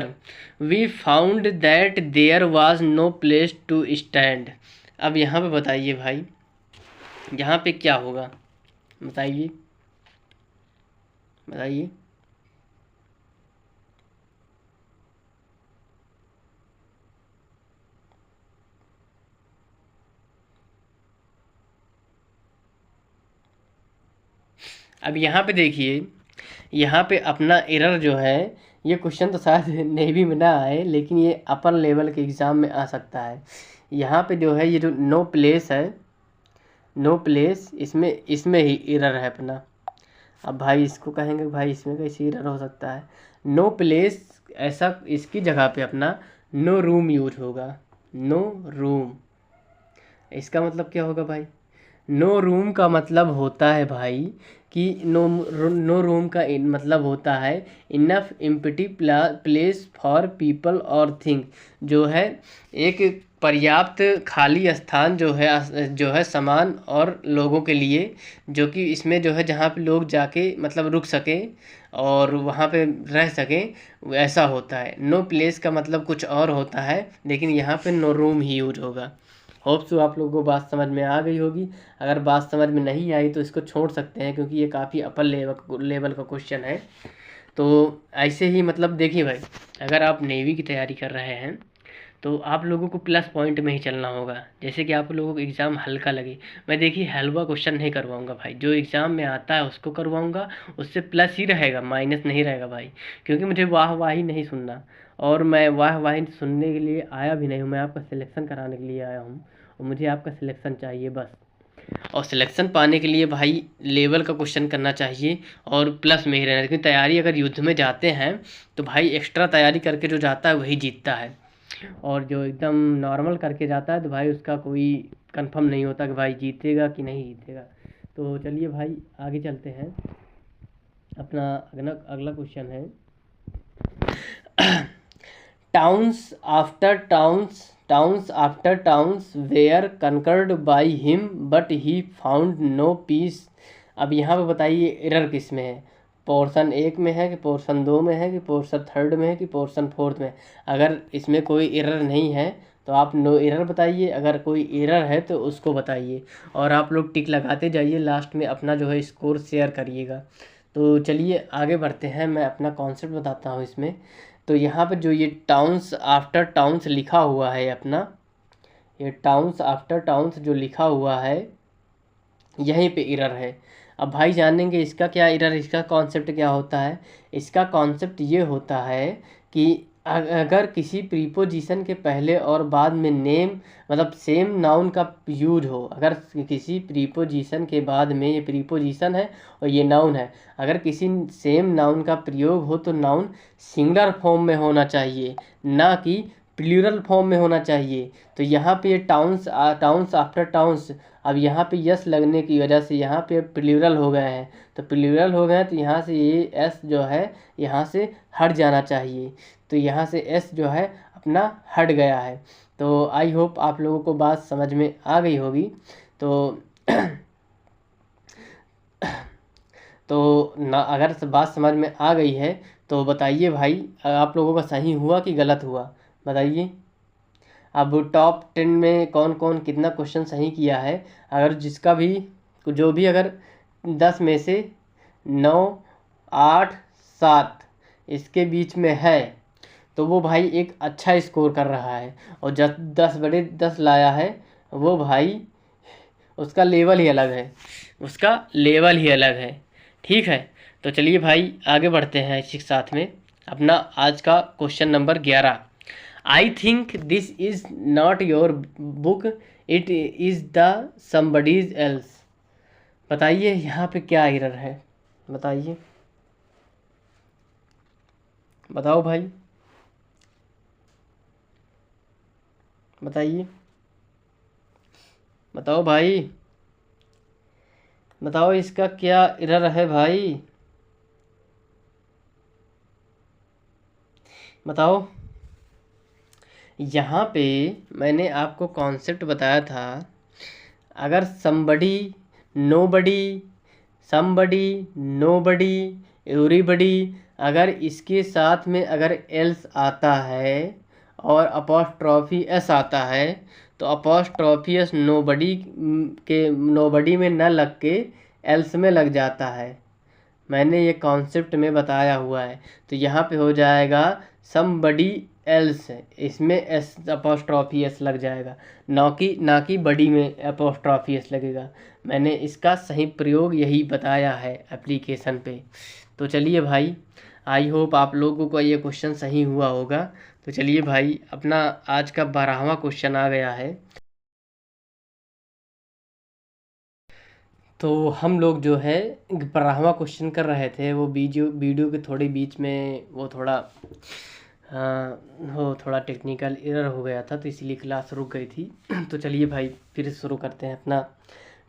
[SPEAKER 1] we found that there was no place to stand. अब यहाँ पे बताइए भाई, यहाँ पे क्या होगा, बताइए बताइए। अब यहाँ पे देखिए, यहाँ पे अपना एरर जो है, ये क्वेश्चन तो शायद नेवी में ना आए लेकिन ये अपर लेवल के एग्ज़ाम में आ सकता है। यहाँ पे जो है ये जो नो प्लेस है, नो प्लेस, इसमें ही एरर है अपना। अब भाई इसको कहेंगे भाई इसमें कैसे एरर हो सकता है, नो प्लेस ऐसा इसकी जगह पे अपना नो रूम यूज होगा। नो रूम, इसका मतलब क्या होगा भाई, नो रूम का मतलब होता है भाई कि नो रूम का मतलब होता है enough empty place for people और थिंग, जो है एक पर्याप्त खाली स्थान जो है सामान और लोगों के लिए, जो कि इसमें जो है जहाँ पे लोग जाके मतलब रुक सकें और वहाँ पे रह सकें, ऐसा होता है। नो प्लेस का मतलब कुछ और होता है, लेकिन यहाँ पे नो रूम ही यूज होगा। होप सो आप लोगों को बात समझ में आ गई होगी। अगर बात समझ में नहीं आई तो इसको छोड़ सकते हैं, क्योंकि ये काफ़ी अपर लेवल का क्वेश्चन है। तो ऐसे ही मतलब देखिए भाई, अगर आप नेवी की तैयारी कर रहे हैं तो आप लोगों को प्लस पॉइंट में ही चलना होगा। जैसे कि आप लोगों को एग्ज़ाम हल्का लगे, मैं देखिए हलवा क्वेश्चन नहीं करवाऊंगा भाई, जो एग्ज़ाम में आता है उसको करवाऊंगा, उससे प्लस ही रहेगा, माइनस नहीं रहेगा भाई। क्योंकि मुझे वाही नहीं सुनना, और मैं वाही सुनने के लिए आया भी नहीं हूँ, मैं आपका सिलेक्शन कराने के लिए आया हूँ और मुझे आपका सिलेक्शन चाहिए बस। और सिलेक्शन पाने के लिए भाई लेवल का क्वेश्चन करना चाहिए और प्लस में ही रहना, क्योंकि तैयारी अगर युद्ध में जाते हैं तो भाई एक्स्ट्रा तैयारी करके जो जाता है वही जीतता है, और जो एकदम नॉर्मल करके जाता है तो भाई उसका कोई कंफर्म नहीं होता कि भाई जीतेगा कि नहीं जीतेगा। तो चलिए भाई आगे चलते हैं। अपना अगला क्वेश्चन है towns after towns were conquered by him but he found no peace. अब यहाँ पे बताइए एरर किस में है, पोर्शन 1 में है कि पोर्शन 2 में है कि पोर्शन 3 में है कि पोर्शन 4 में। अगर इसमें कोई एरर नहीं है तो आप नो एरर बताइए, अगर कोई एरर है तो उसको बताइए, और आप लोग टिक लगाते जाइए, लास्ट में अपना जो है स्कोर शेयर करिएगा। तो चलिए आगे बढ़ते हैं, मैं अपना कॉन्सेप्ट बताता हूँ इसमें। तो यहाँ पर जो ये टाउन्स आफ्टर टाउन्स लिखा हुआ है अपना, ये टाउन्स आफ्टर टाउन्स जो लिखा हुआ है यहीं पे एरर है। अब भाई जानेंगे इसका क्या एरर, इसका कॉन्सेप्ट क्या होता है। इसका कॉन्सेप्ट ये होता है कि अगर किसी प्रीपोजिशन के पहले और बाद में नेम मतलब सेम नाउन का यूज हो, अगर किसी प्रीपोजिशन के बाद में, ये प्रीपोजिशन है और ये नाउन है, अगर किसी सेम नाउन का प्रयोग हो तो नाउन सिंगुलर फॉर्म में होना चाहिए, ना कि प्लूरल फॉर्म में होना चाहिए। तो यहाँ पे ये टाउन्स आफ्टर टाउन्स, अब यहाँ पे यस लगने की वजह से यहाँ पे प्लूरल हो गए हैं, तो प्लूरल हो गए हैं तो यहाँ से ये एस जो है यहाँ से हट जाना चाहिए। तो यहाँ से एस जो है अपना हट गया है। तो आई होप आप लोगों को बात समझ में आ गई होगी। तो तो ना अगर बात समझ में आ गई है तो बताइए भाई, आप लोगों का सही हुआ कि गलत हुआ, बताइए। अब टॉप 10 में कौन कौन कितना क्वेश्चन सही किया है, अगर जिसका भी जो भी अगर 10 में से 9, 8, 7 इसके बीच में है तो वो भाई एक अच्छा स्कोर कर रहा है। और जब 10 बड़े 10 लाया है वो भाई उसका लेवल ही अलग है, उसका लेवल ही अलग है। ठीक है, तो चलिए भाई आगे बढ़ते हैं इसी के साथ में अपना आज का question number 11। I think this is not your book, it is the somebody's else. बताइए यहाँ पे क्या एरर है, बताइए, बताओ भाई, बताइए, बताओ भाई, बताओ इसका क्या एरर है भाई, बताओ। यहाँ पे मैंने आपको कॉन्सेप्ट बताया था, अगर somebody, nobody, somebody, nobody, everybody, अगर इसके साथ में अगर एल्स आता है और अपॉस्ट्रॉफी एस आता है तो अपॉस्ट्रॉफी एस नोबडी के नोबडी में न लग के एल्स में लग जाता है। मैंने ये कॉन्सेप्ट में बताया हुआ है। तो यहाँ पे हो जाएगा समबडी एल्स, इसमें एस अपॉस्ट्रॉफी एस लग जाएगा, ना कि बडी में अपॉस्ट्रॉफी एस लगेगा। मैंने इसका सही प्रयोग यही बताया है एप्लीकेशन पे। तो चलिए भाई, आई होप आप लोगों को ये क्वेश्चन सही हुआ होगा। तो चलिए भाई, अपना आज का 12वां क्वेश्चन आ गया है। तो हम लोग जो है 12वां क्वेश्चन कर रहे थे, वो वीडियो के थोड़ी बीच में वो थोड़ा वो थोड़ा टेक्निकल एरर हो गया था, तो इसीलिए क्लास रुक गई थी। तो चलिए भाई फिर शुरू करते हैं अपना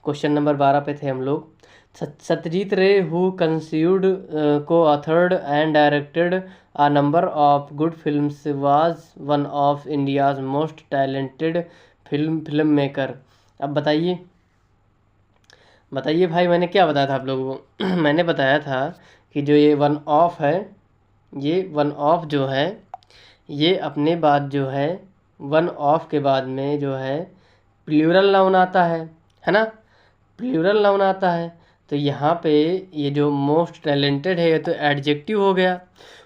[SPEAKER 1] क्वेश्चन नंबर 12 पे थे हम लोग। सत्यजीत रे हु कंसीव्ड, को authored and directed a number of good films was one of India's most talented filmmaker। अब बताइए, बताइए भाई, मैंने क्या बताया था आप लोगों को? मैंने बताया था कि जो ये वन ऑफ है, ये वन ऑफ जो है ये अपने बाद जो है वन ऑफ के बाद में जो है प्लूरल नाउन आता है ना, प्लूरल नाउन आता है। तो यहाँ पे ये जो मोस्ट टैलेंटेड है ये तो एडजेक्टिव हो गया,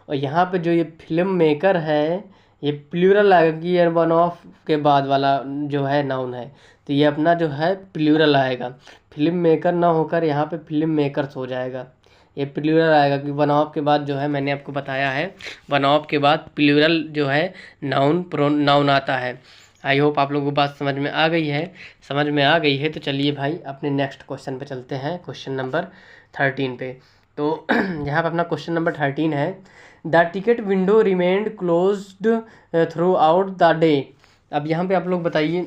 [SPEAKER 1] और यहाँ पे जो ये फिल्म मेकर है ये प्लूरल आएगा कि ये वन ऑफ के बाद वाला जो है नाउन है, तो ये अपना जो है प्लूरल आएगा। फिल्म मेकर ना होकर यहाँ पे फिल्म मेकर्स हो जाएगा, ये प्लूरल आएगा कि वन ऑफ के बाद जो है मैंने आपको बताया है वन ऑफ के बाद प्लूरल जो है नाउन आता है। आई होप आप लोगों को बात समझ में आ गई है, समझ में आ गई है। तो चलिए भाई अपने नेक्स्ट क्वेश्चन पे चलते हैं, क्वेश्चन नंबर 13 पे। तो यहाँ पे अपना क्वेश्चन नंबर 13 है, the ticket window remained closed through out the day. अब यहाँ पे आप लोग बताइए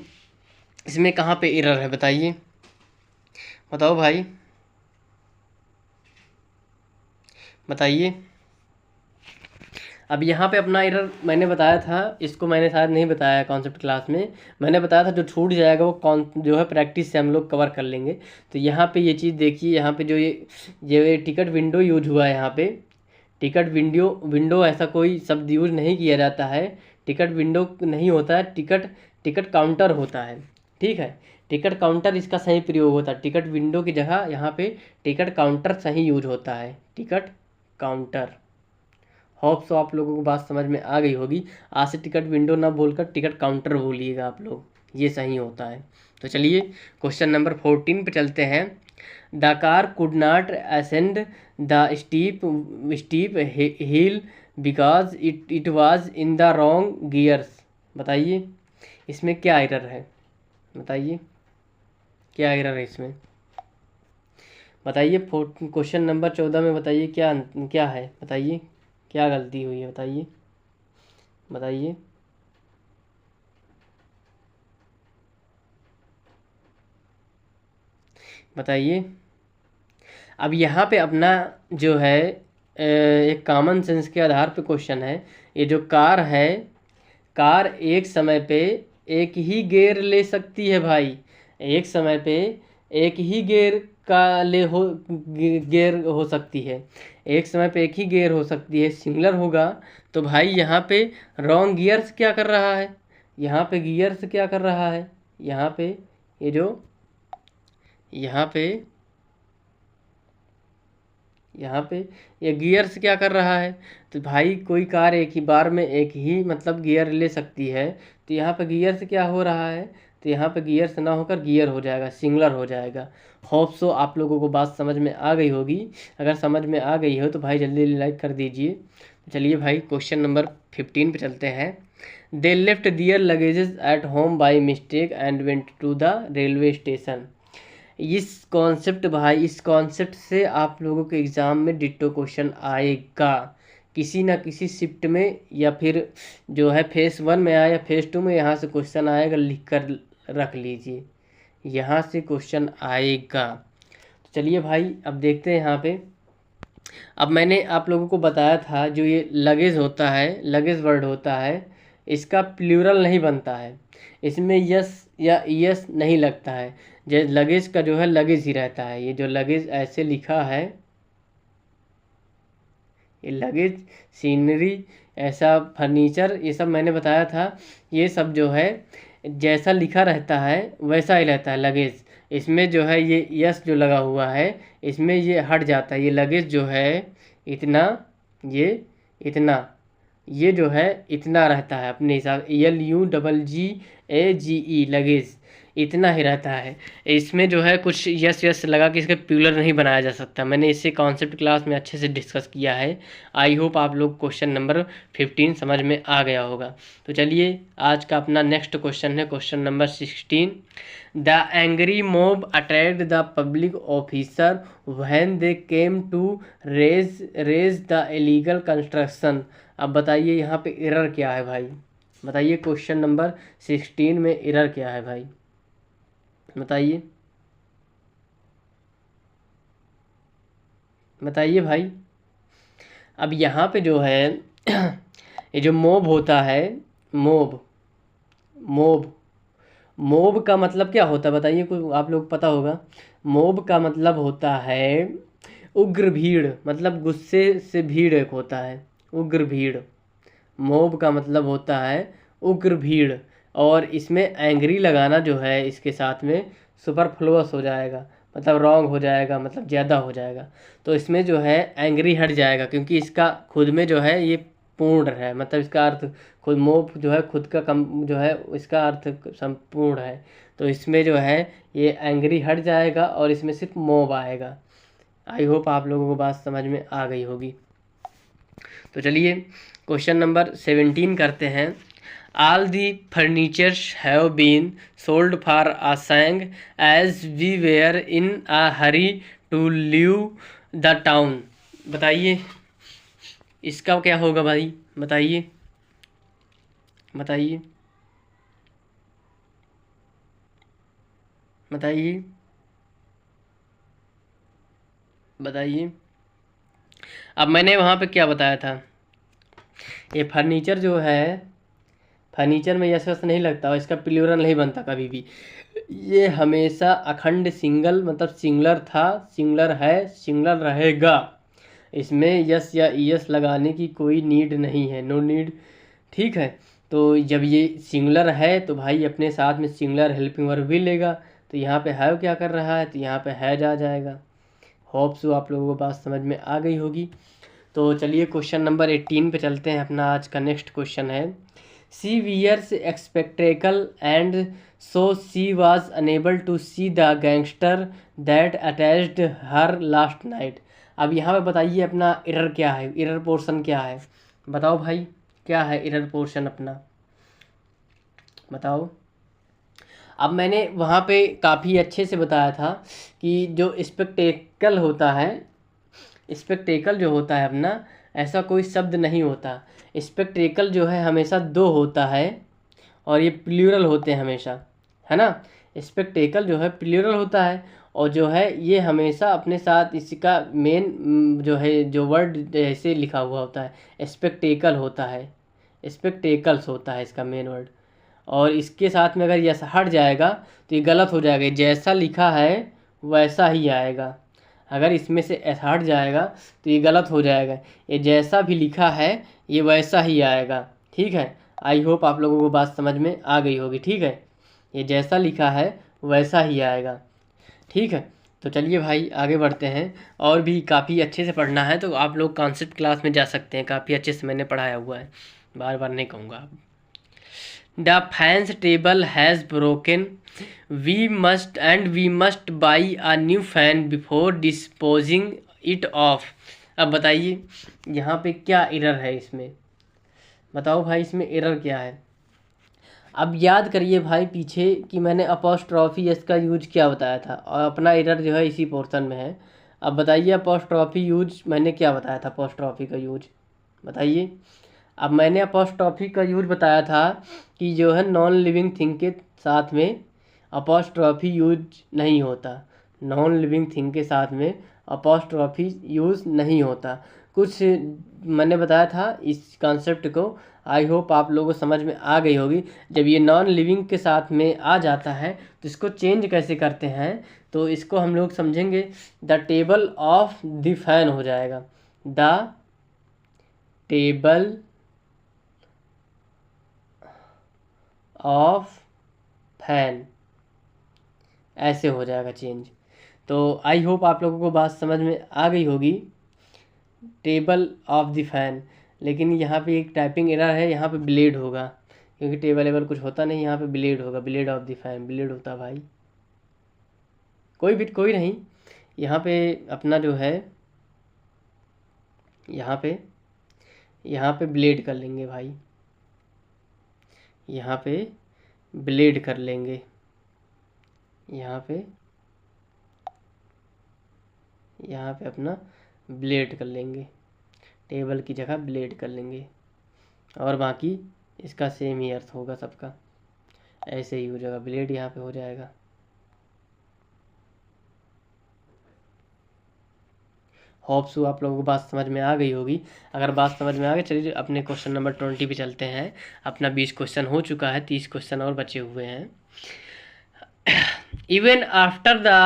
[SPEAKER 1] इसमें कहाँ पे एरर है, बताइए, बताओ भाई, बताइए। अब यहाँ पे अपना एरर मैंने बताया था, इसको मैंने शायद नहीं बताया कॉन्सेप्ट क्लास में, मैंने बताया था जो छूट जाएगा वो जो है प्रैक्टिस से हम लोग कवर कर लेंगे। तो यहाँ पे ये चीज़ देखिए, यहाँ पे जो ये टिकट विंडो यूज हुआ है, यहाँ पे टिकट विंडो ऐसा कोई शब्द यूज नहीं किया जाता है, टिकट विंडो नहीं होता है, टिकट काउंटर होता है। ठीक है, टिकट काउंटर इसका सही प्रयोग होता है, टिकट विंडो की जगह यहाँ पे टिकट काउंटर सही यूज होता है, टिकट काउंटर। होप सो आप लोगों को बात समझ में आ गई होगी। आज से टिकट विंडो ना बोलकर टिकट काउंटर बोलिएगा आप लोग, ये सही होता है। तो चलिए क्वेश्चन नंबर 14 पे चलते हैं। The car could not ascend the steep hill because it was in the wrong gears. बताइए इसमें क्या एरर है, बताइए क्या एरर है इसमें, बताइए। क्वेश्चन नंबर 14 में बताइए क्या क्या है, बताइए क्या गलती हुई है, बताइए, बताइए। बताइए। अब यहाँ पे अपना जो है एक कॉमन सेंस के आधार पे क्वेश्चन है। ये जो कार है, कार एक समय पे एक ही गियर ले सकती है भाई, एक समय पे एक ही गियर का गियर हो सकती है, एक समय पे एक ही गियर हो सकती है, सिंगुलर होगा तो भाई यहाँ पे रॉन्ग गियर्स क्या कर रहा है, यहाँ पे गियर्स क्या कर रहा है, यहाँ पे ये जो यहाँ पे ये गियर्स क्या कर रहा है। तो भाई कोई कार एक ही बार में एक ही मतलब गियर ले सकती है, तो यहाँ पे गियर्स क्या हो रहा है, तो यहाँ पे गियर्स ना होकर गियर हो जाएगा, सिंगुलर हो जाएगा। होप सो आप लोगों को बात समझ में आ गई होगी। अगर समझ में आ गई हो तो भाई जल्दी लाइक कर दीजिए। चलिए भाई क्वेश्चन नंबर 15 पे चलते हैं। They left their luggages at home by mistake and went to the railway station. इस कॉन्सेप्ट भाई, इस कॉन्सेप्ट से आप लोगों के एग्ज़ाम में डिट्टो क्वेश्चन आएगा किसी ना किसी शिफ्ट में, या फिर जो है फेस 1 में आया या फेस 2 में, यहाँ से क्वेश्चन आएगा, लिख कर रख लीजिए, यहाँ से क्वेश्चन आएगा। तो चलिए भाई अब देखते हैं यहाँ पे। अब मैंने आप लोगों को बताया था जो ये लगेज होता है, लगेज वर्ड होता है, इसका प्लूरल नहीं बनता है, इसमें यस या यस नहीं लगता है। जैसे लगेज का जो है लगेज ही रहता है। ये जो लगेज ऐसे लिखा है, ये लगेज, सीनरी, ऐसा फर्नीचर, ये सब मैंने बताया था। ये सब जो है जैसा लिखा रहता है वैसा ही रहता है लगेज। इसमें जो है ये यस जो लगा हुआ है, इसमें ये हट जाता है। ये लगेज जो है इतना, ये इतना, ये जो है इतना रहता है अपने हिसाब, LUGGAGE लगेज, इतना ही रहता है। इसमें जो है कुछ यस यस लगा के इसका प्लूरल नहीं बनाया जा सकता। मैंने इसे कॉन्सेप्ट क्लास में अच्छे से डिस्कस किया है। आई होप आप लोग क्वेश्चन नंबर 15 समझ में आ गया होगा। तो चलिए आज का अपना नेक्स्ट क्वेश्चन है question number 16। The angry mob attacked the public officer when they came to raze the illegal construction. अब बताइए यहाँ पे एरर क्या है भाई, बताइए क्वेश्चन नंबर 16 में एरर क्या है भाई, बताइए बताइए भाई। अब यहाँ पे जो है ये जो मोब होता है, मोब मोब मोब का मतलब क्या होता है बताइए, कोई आप लोग पता होगा। मोब का मतलब होता है उग्र भीड़, मतलब गुस्से से भीड़ एक होता है, उग्र भीड़। मोब का मतलब होता है उग्र भीड़, और इसमें एंग्री लगाना जो है इसके साथ में सुपरफ्लुअस हो जाएगा, मतलब रॉन्ग हो जाएगा, मतलब ज़्यादा हो जाएगा। तो इसमें जो है एंग्री हट जाएगा, क्योंकि इसका खुद में जो है ये पूर्ण है, मतलब इसका अर्थ खुद, मोब जो है खुद का कम जो है इसका अर्थ संपूर्ण है। तो इसमें जो है ये एंग्री हट जाएगा और इसमें सिर्फ मोब आएगा। आई होप आप लोगों को बात समझ में आ गई होगी। तो चलिए क्वेश्चन नंबर 17 करते हैं। All the furnitures have been sold for a sang as we were in a hurry to leave the town। बताइए इसका क्या होगा भाई, बताइए बताइए बताइए बताइए। अब मैंने वहाँ पे क्या बताया था, ये फर्नीचर जो है, फर्नीचर में यस वस नहीं लगता और इसका प्लूरल नहीं बनता कभी भी। ये हमेशा अखंड सिंगल, मतलब सिंगुलर था, सिंगुलर है, सिंगुलर रहेगा। इसमें यस या यस लगाने की कोई नीड नहीं है, नो नीड, ठीक है। तो जब ये सिंगुलर है तो भाई अपने साथ में सिंगुलर हेल्पिंग वर्ब भी लेगा। तो यहाँ पे हैव क्या कर रहा है, तो यहाँ पे हैज आ जाएगा। होप सो आप लोगों को बात समझ में आ गई होगी। तो चलिए क्वेश्चन नंबर 18 पे चलते हैं। अपना आज का नेक्स्ट क्वेश्चन है। She wears spectacle and so she was unable to see the gangster that attached her last night. अब यहाँ पे बताइए अपना एरर क्या है, एरर पोर्शन क्या है, बताओ भाई क्या है एरर पोर्शन अपना, बताओ। अब मैंने वहाँ पे काफ़ी अच्छे से बताया था कि जो स्पेक्टेकल होता है, स्पेक्टेकल जो होता है अपना, ऐसा कोई शब्द नहीं होता। स्पेक्टेकल जो है हमेशा दो होता है और ये प्लूरल होते हैं हमेशा, है ना। स्पेक्टेकल जो है प्लूरल होता है और जो है ये हमेशा अपने साथ इसका मेन जो है जो वर्ड ऐसे लिखा हुआ होता है, स्पेक्टेकल होता है, स्पेक्टेकल्स होता है इसका मेन वर्ड। और इसके साथ में अगर यस हट जाएगा तो ये गलत हो जाएगा, जैसा लिखा है वैसा ही आएगा। अगर इसमें से एस हट जाएगा तो ये गलत हो जाएगा, ये जैसा भी लिखा है ये वैसा ही आएगा, ठीक है। आई होप आप लोगों को बात समझ में आ गई होगी। ठीक है, ये जैसा लिखा है वैसा ही आएगा। ठीक है, तो चलिए भाई आगे बढ़ते हैं। और भी काफ़ी अच्छे से पढ़ना है तो आप लोग कॉन्सेप्ट क्लास में जा सकते हैं, काफ़ी अच्छे से मैंने पढ़ाया हुआ है, बार बार नहीं कहूँगा। The fans table has broken, we must buy a new fan before disposing it of. अब बताइए यहाँ पे क्या एरर है इसमें, बताओ भाई इसमें एरर क्या है। अब याद करिए भाई पीछे कि मैंने अपोस्ट्रॉफी एस का यूज क्या बताया था, और अपना एरर जो है इसी पोर्शन में है। अब बताइए अपोस्ट्रॉफी यूज मैंने क्या बताया था, अपोस्ट्रॉफी का यूज बताइए। अब मैंने अपोस्ट्रॉफी का यूज बताया था कि जो है नॉन लिविंग थिंग के साथ में अपोस्ट्रॉफी यूज नहीं होता, नॉन लिविंग थिंग के साथ में अपोस्ट्रॉफी यूज़ नहीं होता। कुछ मैंने बताया था इस कॉन्सेप्ट को, आई होप आप लोगों को समझ में आ गई होगी। जब ये नॉन लिविंग के साथ में आ जाता है तो इसको चेंज कैसे करते हैं, तो इसको हम लोग समझेंगे the table of the fan हो जाएगा, द टेबल ऑफ फैन, ऐसे हो जाएगा चेंज। तो आई होप आप लोगों को बात समझ में आ गई होगी, टेबल ऑफ द फैन। लेकिन यहाँ पे एक टाइपिंग एरर है, यहाँ पे ब्लेड होगा क्योंकि टेबल एबल कुछ होता नहीं, यहाँ पे ब्लेड होगा, blade of the fan, blade होता भाई, कोई नहीं। यहाँ पे अपना जो है यहाँ पे ब्लेड कर लेंगे भाई, यहाँ पे ब्लेड कर लेंगे, यहाँ पे अपना ब्लेड कर लेंगे, टेबल की जगह ब्लेड कर लेंगे, और बाकी इसका सेम ही अर्थ होगा सबका, ऐसे ही हो जाएगा, ब्लेड यहाँ पे हो जाएगा। होप सो आप लोगों को बात समझ में आ गई होगी। अगर बात समझ में आ गई, चलिए अपने क्वेश्चन नंबर 20 पे चलते हैं। अपना 20 क्वेश्चन हो चुका है, 30 क्वेश्चन और बचे हुए हैं। Even after the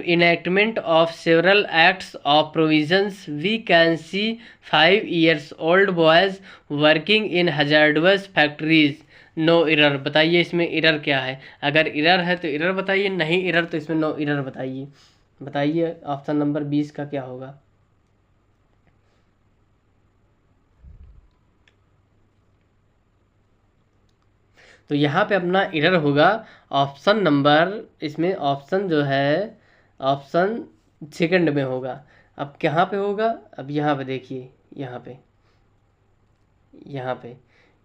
[SPEAKER 1] enactment of several acts of provisions, we can see 5-year-old boys working in hazardous factories. No error, बताइए इसमें एरर क्या है। अगर एरर है तो एरर बताइए, नहीं एरर तो इसमें नो एरर बताइए। बताइए ऑप्शन नंबर 20 का क्या होगा। तो यहाँ पे अपना एरर होगा ऑप्शन नंबर, इसमें ऑप्शन जो है ऑप्शन सेकंड में होगा। अब कहाँ पे होगा, अब यहाँ पे देखिए, यहाँ पे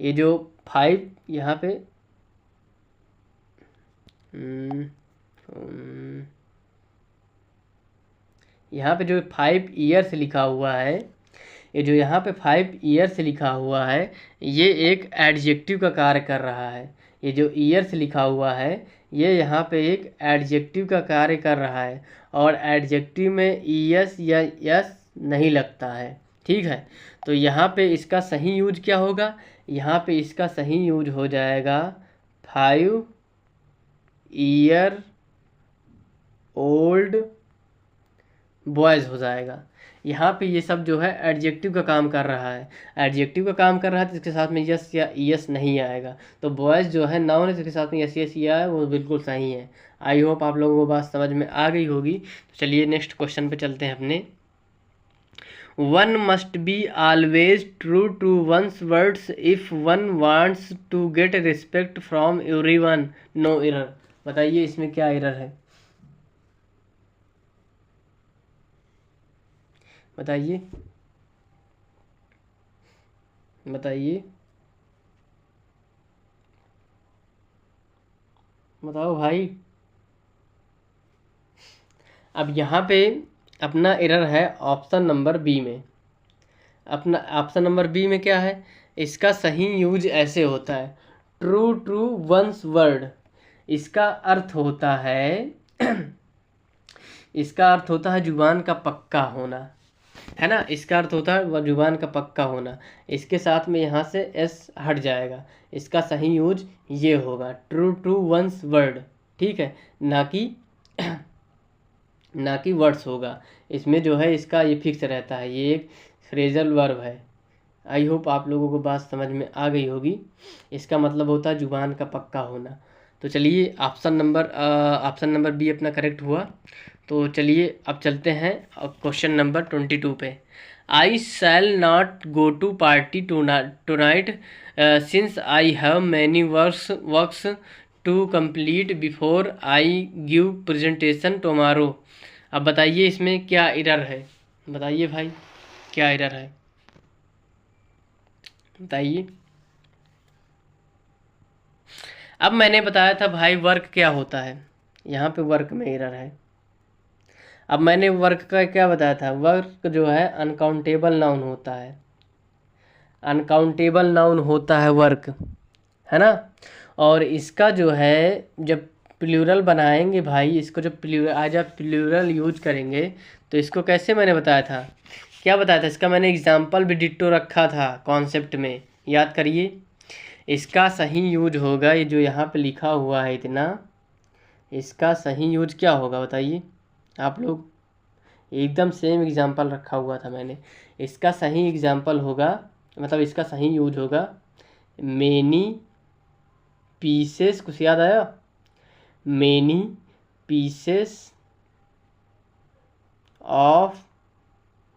[SPEAKER 1] ये जो 5 यहाँ पे यहाँ पे जो 5 ईयर्स लिखा हुआ है, ये जो यहाँ पे 5 ईयर्स लिखा हुआ है, ये एक एडजेक्टिव का कार्य कर रहा है। ये जो ईयर्स लिखा हुआ है ये यहाँ पे एक एडजेक्टिव का कार्य कर रहा है, और एडजेक्टिव में ईएस या यस नहीं लगता है। ठीक है, तो यहाँ पे इसका सही यूज क्या होगा, यहाँ पे इसका सही यूज हो जाएगा 5 ईयर ओल्ड बॉयज़ हो जाएगा। यहाँ पे ये सब जो है एडजेक्टिव का काम कर रहा है, एडजेक्टिव का काम कर रहा है तो इसके साथ में यस या यस नहीं आएगा। तो बॉयज़ जो है नाउन है, इसके साथ में यस यस या है, वो बिल्कुल सही है। आई होप आप लोगों को बात समझ में आ गई होगी। तो चलिए नेक्स्ट क्वेश्चन पे चलते हैं अपने। One must be always true to one's words if one wants to get respect from everyone. No error, बताइए इसमें क्या एरर है, बताइए बताओ भाई। अब यहाँ पे अपना एरर है ऑप्शन नंबर बी में। अपना ऑप्शन नंबर बी में क्या है, इसका सही यूज ऐसे होता है ट्रू टू वंस वर्ड। इसका अर्थ होता है इसका अर्थ होता है जुबान का पक्का होना, है ना। इसका अर्थ होता है वह जुबान का पक्का होना। इसके साथ में यहाँ से एस हट जाएगा, इसका सही यूज ये होगा ट्रू टू वंस वर्ड। ठीक है, ना कि वर्ड्स होगा। इसमें जो है इसका ये फिक्स रहता है, ये एक फ्रेजल वर्ब है। आई होप आप लोगों को बात समझ में आ गई होगी। इसका मतलब होता है जुबान का पक्का होना। तो चलिए ऑप्शन नंबर बी अपना करेक्ट हुआ। तो चलिए अब चलते हैं क्वेश्चन नंबर 22 पे। I shall not go to party tonight since I have many works to complete before I give presentation tomorrow. अब बताइए इसमें क्या एरर है, बताइए भाई क्या एरर है, बताइए। अब मैंने बताया था भाई वर्क क्या होता है, यहाँ पे वर्क में एरर है। अब मैंने वर्क का क्या बताया था, वर्क जो है अनकाउंटेबल नाउन होता है, अनकाउंटेबल नाउन होता है वर्क, है ना। और इसका जो है जब प्लूरल बनाएंगे भाई, इसको जब प्लूरल आज आप प्लूरल यूज करेंगे तो इसको कैसे मैंने बताया था, क्या बताया था, इसका मैंने एग्जाम्पल भी डिट्टो रखा था कॉन्सेप्ट में, याद करिए। इसका सही यूज होगा ये जो यहाँ पे लिखा हुआ है इतना, इसका सही यूज क्या होगा बताइए आप लोग। एकदम सेम एग्जाम्पल रखा हुआ था मैंने। इसका सही एग्जाम्पल होगा, मतलब इसका सही यूज होगा मेनी पीसेस, कुछ याद आया, मेनी पीसेस ऑफ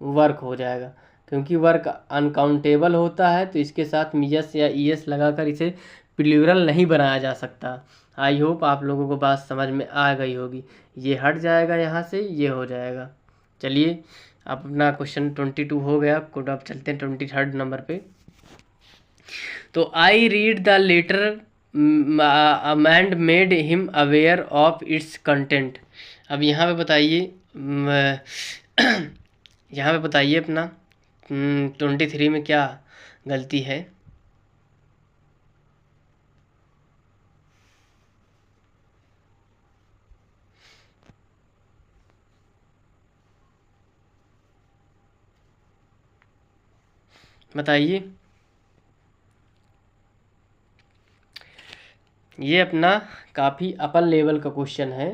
[SPEAKER 1] वर्क हो जाएगा, क्योंकि वर्क अनकाउंटेबल होता है तो इसके साथ यस या ईएस लगाकर इसे प्लूरल नहीं बनाया जा सकता। आई होप आप लोगों को बात समझ में आ गई होगी। ये हट जाएगा यहाँ से, ये हो जाएगा। चलिए अब अपना क्वेश्चन 22 हो गया, अब चलते हैं 23rd नंबर पे। तो I read the letter and made him aware of its content. अब यहाँ पे बताइए यहाँ पे बताइए अपना 23 में क्या गलती है। बताइए। ये अपना काफ़ी अपर लेवल का क्वेश्चन है,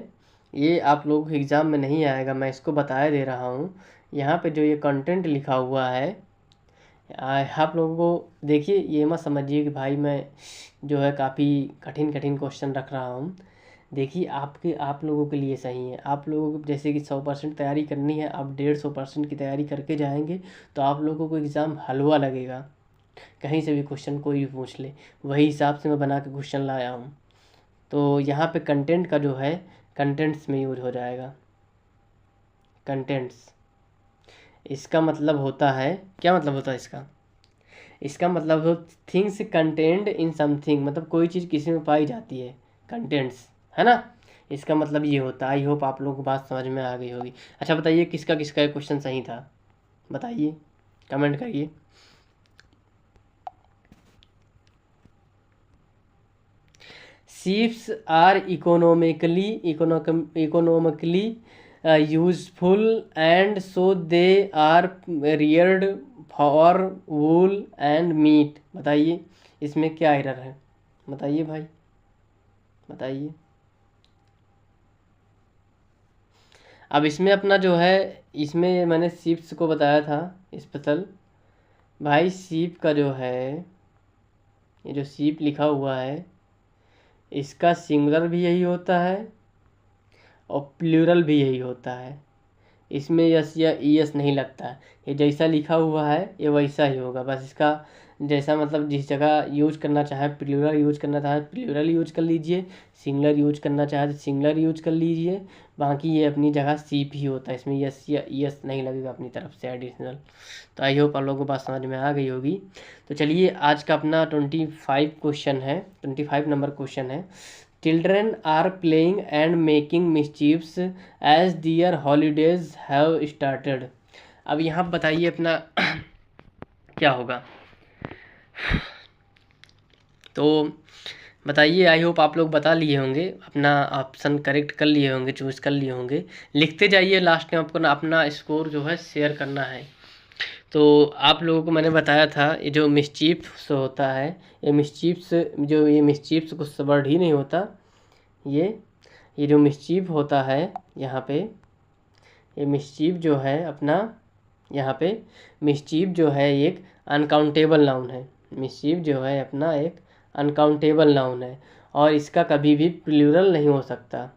[SPEAKER 1] ये आप लोगों के एग्ज़ाम में नहीं आएगा, मैं इसको बताया दे रहा हूँ। यहाँ पे जो ये कंटेंट लिखा हुआ है आप लोगों को, देखिए ये मत समझिए कि भाई मैं जो है काफ़ी कठिन कठिन क्वेश्चन रख रहा हूँ। देखिए आप लोगों के लिए सही है। आप लोगों को जैसे कि 100% तैयारी करनी है, आप 150% की तैयारी करके जाएंगे तो आप लोगों को एग्ज़ाम हलवा लगेगा, कहीं से भी क्वेश्चन कोई भी पूछ ले, वही हिसाब से मैं बना के क्वेश्चन लाया हूँ। तो यहाँ पे कंटेंट का जो है कंटेंट्स में यूज हो जाएगा, कंटेंट्स। इसका मतलब होता है, क्या मतलब होता है इसका, इसका मतलब हो थिंग्स कंटेंट इन समथिंग, मतलब कोई चीज़ किसी में पाई जाती है, कंटेंट्स, है ना। इसका मतलब ये होता है। आई होप आप लोगों को बात समझ में आ गई होगी। अच्छा बताइए किसका किसका क्वेश्चन सही था, बताइए, कमेंट करिए। Sheeps are economically useful, and so they are reared for wool and meat। बताइए इसमें क्या एरर है, बताइए भाई, बताइए। अब इसमें अपना जो है, इसमें मैंने शीप्स को बताया था स्पेशल। भाई शीप का जो है, ये जो शीप लिखा हुआ है इसका सिंगुलर भी यही होता है और प्लूरल भी यही होता है। इसमें यस या ईएस नहीं लगता है, ये जैसा लिखा हुआ है ये वैसा ही होगा, बस इसका जैसा मतलब जिस जगह यूज करना चाहे प्लूरल यूज करना चाहे प्लूरल यूज कर लीजिए, सिंगुलर यूज करना चाहे तो सिंगुलर यूज कर लीजिए। बाकी ये अपनी जगह सीप ही होता है, इसमें यस या ईएस नहीं लगेगा अपनी तरफ से एडिशनल। तो आई होप आप लोगों को बात समझ में आ गई होगी। तो चलिए आज का अपना 25 क्वेश्चन है, 25 नंबर क्वेश्चन है। Children are playing and making मिस्चीव्स as their holidays have started. अब यहाँ बताइए अपना क्या होगा, तो बताइए। आई होप आप लोग बता लिए होंगे, अपना ऑप्शन करेक्ट कर लिए होंगे, चूज़ कर लिए होंगे। लिखते जाइए, लास्ट में आपको ना अपना स्कोर जो है शेयर करना है। तो आप लोगों को मैंने बताया था ये जो मिस्चीफ्स होता है, ये मिस्चीफ्स जो ये मिस्चीफ्स कुछ वर्ड ही नहीं होता, ये जो मिस्चीफ होता है यहाँ पे, ये मिस्चीफ जो है अपना यहाँ पे मिस्चीफ जो है एक अनकाउंटेबल नाउन है। मिसचीफ जो है अपना एक अनकाउंटेबल नाउन है और इसका कभी भी प्लूरल नहीं हो सकता,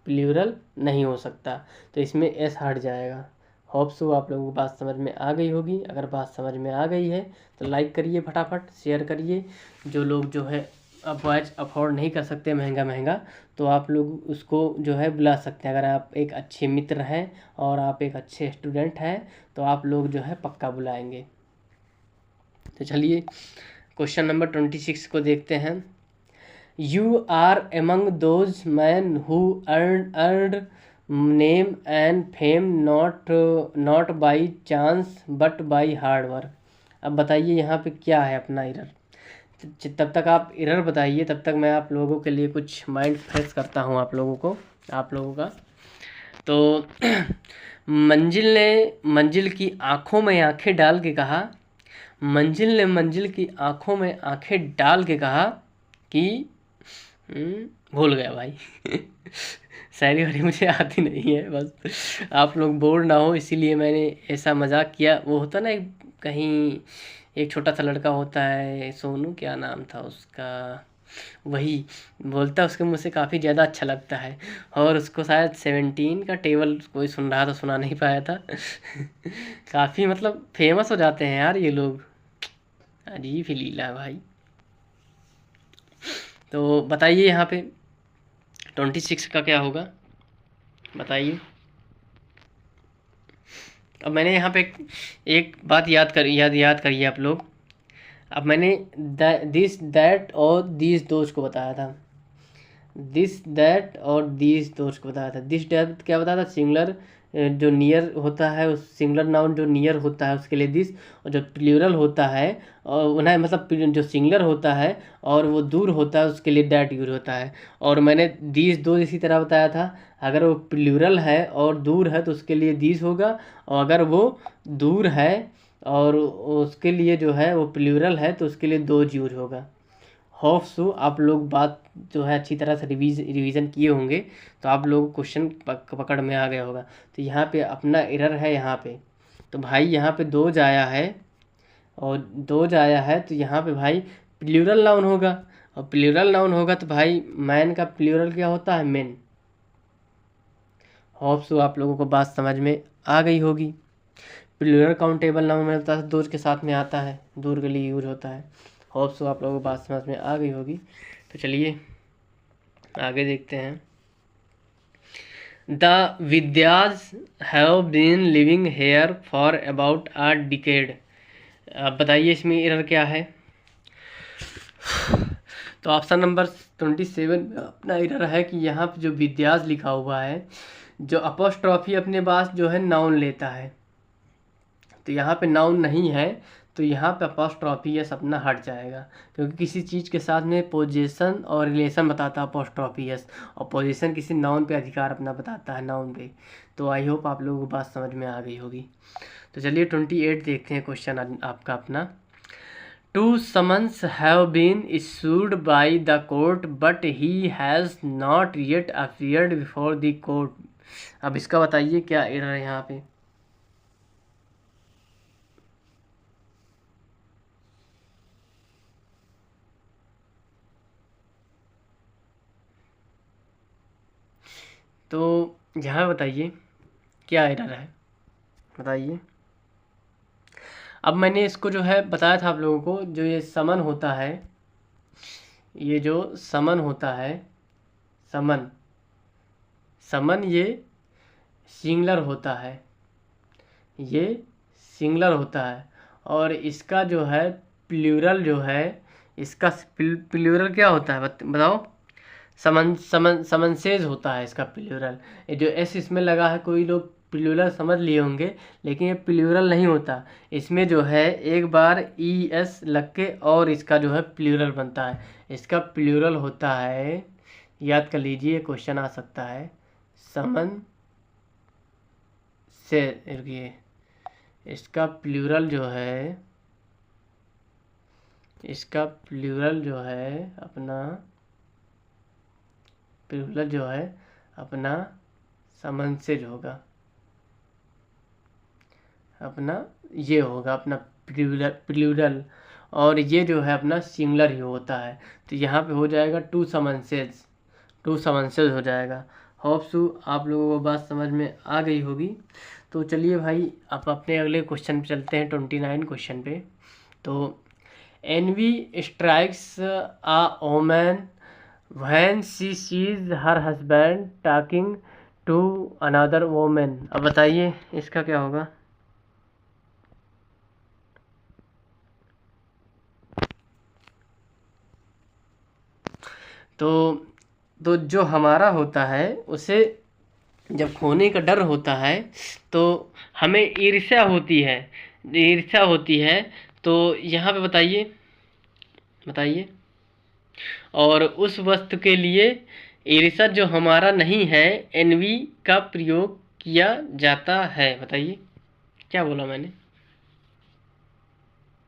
[SPEAKER 1] प्लूरल नहीं हो सकता, तो इसमें एस हट जाएगा। होप सो आप लोगों को बात समझ में आ गई होगी। अगर बात समझ में आ गई है तो लाइक करिए, फटाफट शेयर करिए। जो लोग जो है अब वॉच अफोर्ड नहीं कर सकते महंगा महंगा, तो आप लोग उसको जो है बुला सकते हैं। अगर आप एक अच्छे मित्र हैं और आप एक अच्छे स्टूडेंट हैं तो आप लोग जो है पक्का बुलाएंगे। तो चलिए क्वेश्चन नंबर 26 को देखते हैं। You are among those men who earned name and fame not by chance but by hard work। अब बताइए यहाँ पे क्या है अपना एरर। तब तक आप एरर बताइए, तब तक मैं आप लोगों के लिए कुछ माइंड फ्रेश करता हूँ आप लोगों का। तो मंजिल की आंखों में आंखें डाल के कहा, मंजिल ने मंजिल की आंखों में आंखें डाल के कहा कि भूल गया भाई शायरी वारी मुझे आती नहीं है, बस आप लोग बोर ना हो इसीलिए मैंने ऐसा मजाक किया। वो होता ना कहीं एक छोटा सा लड़का होता है, सोनू क्या नाम था उसका, वही बोलता, उसके मुँह से काफ़ी ज़्यादा अच्छा लगता है और उसको शायद 17 का टेबल कोई सुन रहा था, सुना नहीं पाया था काफ़ी मतलब फेमस हो जाते हैं यार ये लोग, अजीब ही लीला है भाई। तो बताइए यहाँ पे 26 का क्या होगा, बताइए। अब मैंने यहाँ पे एक बात याद करिए आप लोग। अब मैंने दिस दैट और दीज दोस्त को बताया था, दिस दैट और दीज दोस्त को बताया था। दिस दैट क्या बताया था, सिंगुलर जो नियर होता है, उस सिंगुलर नाउन जो नियर होता है उसके लिए दिस, और जो प्लूरल होता है और उन्हें मतलब जो सिंगुलर होता है और वो दूर होता है उसके लिए डैट यूज होता है। और मैंने दीज दो इसी तरह बताया था, अगर वो प्लूरल है और दूर है तो उसके लिए दीज होगा, और अगर वो दूर है और उसके लिए जो है वो प्लूरल है तो उसके लिए दोज यूज होगा। होप सो आप लोग बात जो है अच्छी तरह से रिवीजन किए होंगे, तो आप लोग क्वेश्चन पकड़ में आ गया होगा। तो यहाँ पे अपना एरर है यहाँ पे, तो भाई यहाँ पे दोज आया है और दोज आया है तो यहाँ पे भाई प्लूरल नाउन होगा, और प्लूरल नाउन होगा तो भाई मैन का प्लूरल क्या होता है, मेन। होप सो आप लोगों को बात समझ में आ गई होगी। प्लूरल काउंटेबल नाउन में बता दूर के साथ में आता है, दूर के लिए यूज होता है। होप सो आप लोगों को बात समझ में आ गई होगी। तो चलिए आगे देखते हैं। The Vidyas have been living here for about a decade. अब बताइए इसमें एरर क्या है। तो ऑप्शन नंबर 27 में अपना एरर है कि यहाँ पे जो विद्याज लिखा हुआ है, जो अपोस्ट्रॉफी अपने पास जो है नाउन लेता है, तो यहाँ पे नाउन नहीं है तो यहाँ पे अपोस्ट्रॉफी एस अपना हट जाएगा, क्योंकि किसी चीज़ के साथ में पोजीशन और रिलेशन बताता है अपोस्ट्रॉफी एस, और पोजीशन किसी नाउन पे अधिकार अपना बताता है, नाउन पे। तो आई होप आप लोगों को बात समझ में आ गई होगी। तो चलिए 28 देखते हैं क्वेश्चन आपका अपना। Two summons have been issued by the court but he has not yet appeared before the court. अब इसका बताइए क्या एरर है यहाँ पे। तो यहाँ बताइए क्या एरर है, बताइए। अब मैंने इसको जो है बताया था आप लोगों को, जो ये समन होता है, ये जो समन होता है, समन समन ये सिंगुलर होता है, ये सिंगुलर होता है, और इसका जो है प्लूरल जो है, इसका प्लूरल क्या होता है बताओ। समनसेज होता है इसका प्लूरल। ये जो एस इसमें लगा है, कोई लोग प्लूरल समझ लिए होंगे, लेकिन ये प्लूरल नहीं होता। इसमें जो है एक बार ई एस लग के और इसका जो है प्लूरल बनता है, इसका प्लूरल होता है, याद कर लीजिए क्वेश्चन आ सकता है, समन से, रुकिए, इसका प्लूरल जो है, इसका प्लूरल जो है अपना, प्लूरल जो है अपना समनसेज होगा, अपना ये होगा अपना प्लूरल, और ये जो है अपना सिंगुलर ही होता है। तो यहाँ पे हो जाएगा टू समन्सेस, टू समन्सेस हो जाएगा। होप सो आप लोगों को बात समझ में आ गई होगी। तो चलिए भाई आप अपने अगले क्वेश्चन पे चलते हैं, 29 क्वेश्चन पे। तो envy strikes a woman when she sees her husband talking to another woman. अब बताइए इसका क्या होगा। तो जो हमारा होता है उसे जब खोने का डर होता है तो हमें ईर्ष्या होती है, ईर्ष्या होती है। तो यहाँ पे बताइए, बताइए। और उस वस्तु के लिए ईर्ष्या जो हमारा नहीं है, एनवी का प्रयोग किया जाता है। बताइए क्या बोला मैंने,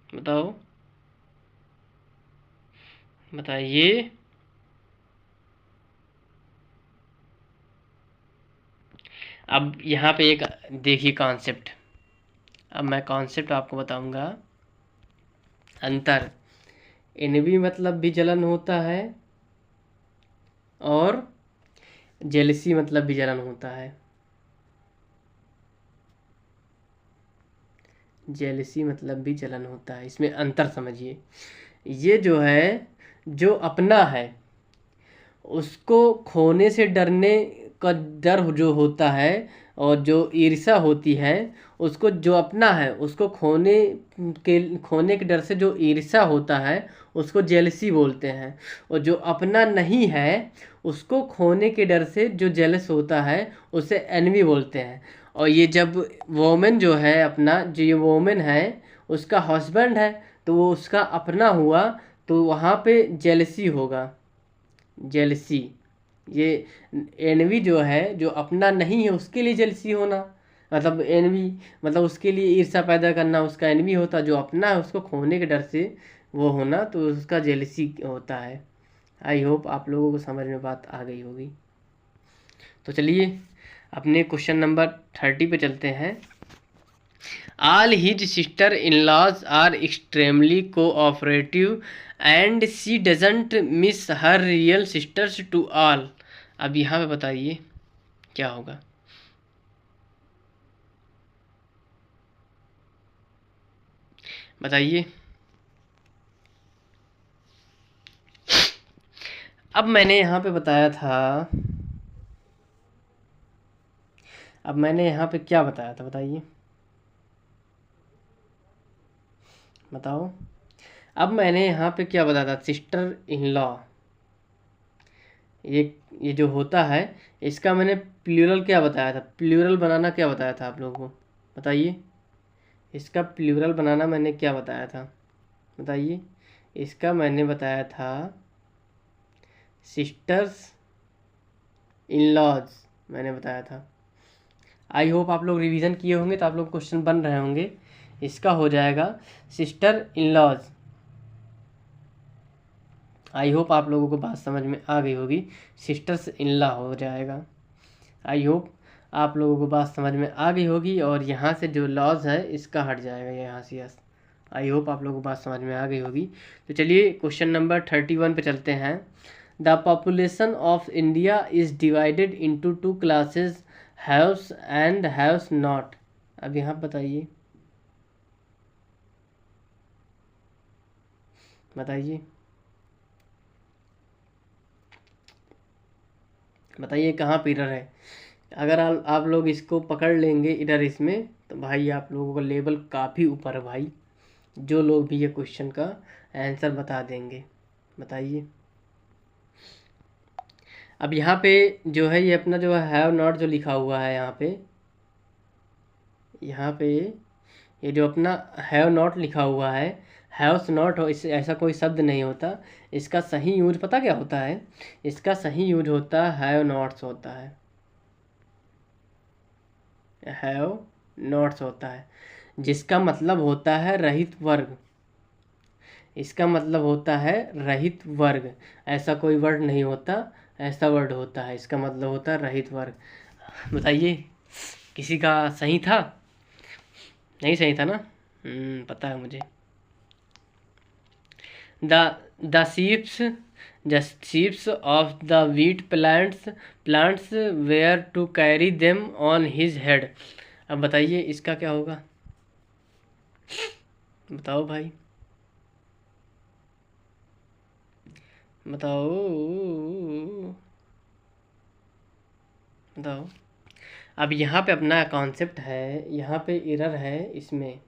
[SPEAKER 1] बताओ, बताइए। अब यहाँ पे एक देखिए कॉन्सेप्ट, अब मैं कॉन्सेप्ट आपको बताऊंगा। अंतर, एनवी मतलब भी जलन होता है और जेलसी मतलब भी जलन होता है। जेलसी मतलब भी जलन होता है, इसमें अंतर समझिए। ये जो है, जो अपना है उसको खोने से डरने का डर जो होता है, और जो ईर्ष्या होती है उसको, जो अपना है उसको खोने के डर से जो ईर्ष्या होता है उसको जेलसी बोलते हैं। और जो अपना नहीं है उसको खोने के डर से जो जेलस होता है उसे एनवी बोलते हैं। और ये जब वोमेन जो है अपना, जो ये वोमेन है उसका हस्बैंड है तो वो उसका अपना हुआ, तो वहाँ पे जेलसी होगा, जेलसी। ये एनवी जो है, जो अपना नहीं है उसके लिए जेलसी होना, मतलब एनवी मतलब उसके लिए ईर्ष्या पैदा करना, उसका एनवी होता। जो अपना है उसको खोने के डर से वो होना, तो उसका जेलसी होता है। आई होप आप लोगों को समझ में बात आ गई होगी। तो चलिए अपने क्वेश्चन नंबर 30 पे चलते हैं। All his sister-in-laws are extremely cooperative and she doesn't miss her real sisters to all. अब यहाँ पे बताइए क्या होगा। बताइए। अब मैंने यहाँ पे बताया था, अब मैंने यहाँ पे क्या बताया था, बताइए, बताओ। अब मैंने यहाँ पे क्या बताया था, सिस्टर इन लॉ, ये जो होता है इसका मैंने प्लूरल क्या बताया था, प्लूरल बनाना क्या बताया था आप लोगों को, बताइए। इसका प्लूरल बनाना मैंने क्या बताया था, बताइए। इसका मैंने बताया था सिस्टर्स इन लॉज, मैंने बताया था। आई होप आप लोग रिवीजन किए होंगे तो आप लोग क्वेश्चन बन रहे होंगे। इसका हो जाएगा sister in laws. I hope आप लोगों को बात समझ में आ गई होगी, सिस्टर्स इन लॉ हो जाएगा। आई होप आप लोगों को बात समझ में आ गई होगी, और यहाँ से जो लॉज है इसका हट जाएगा यहाँ से, यस। आई होप आप लोगों को बात समझ में आ गई होगी। तो चलिए क्वेश्चन नंबर 31 पे चलते हैं। The population of India is divided into two classes, haves and haves not. अब यहाँ बताइए, बताइए, बताइए कहाँ पे इधर है। अगर आप लोग इसको पकड़ लेंगे इधर इसमें, तो भाई आप लोगों का लेवल काफ़ी ऊपर है भाई, जो लोग भी ये क्वेश्चन का आंसर बता देंगे। बताइए। अब यहाँ पे जो है, ये अपना जो हैव नॉट जो लिखा हुआ है यहाँ पे, यहाँ पे ये जो अपना हैव नॉट लिखा हुआ है, हैव्स नॉट हो, इससे ऐसा कोई शब्द नहीं होता। इसका सही यूज पता क्या होता है, इसका सही यूज होता है हैव नॉट्स होता है, हैव नॉट्स होता है, जिसका मतलब होता है रहित वर्ग। इसका मतलब होता है रहित वर्ग, ऐसा कोई वर्ड नहीं होता, ऐसा वर्ड होता है, इसका मतलब होता है रहित वर्ग। बताइए किसी का सही था, नहीं सही था ना। पता है मुझे। The sheaves of the wheat plants were to carry them on his head। अब बताइए इसका क्या होगा, बताओ भाई, बताओ बताओ। अब यहाँ पे अपना कॉन्सेप्ट है, यहाँ पे एरर है इसमें।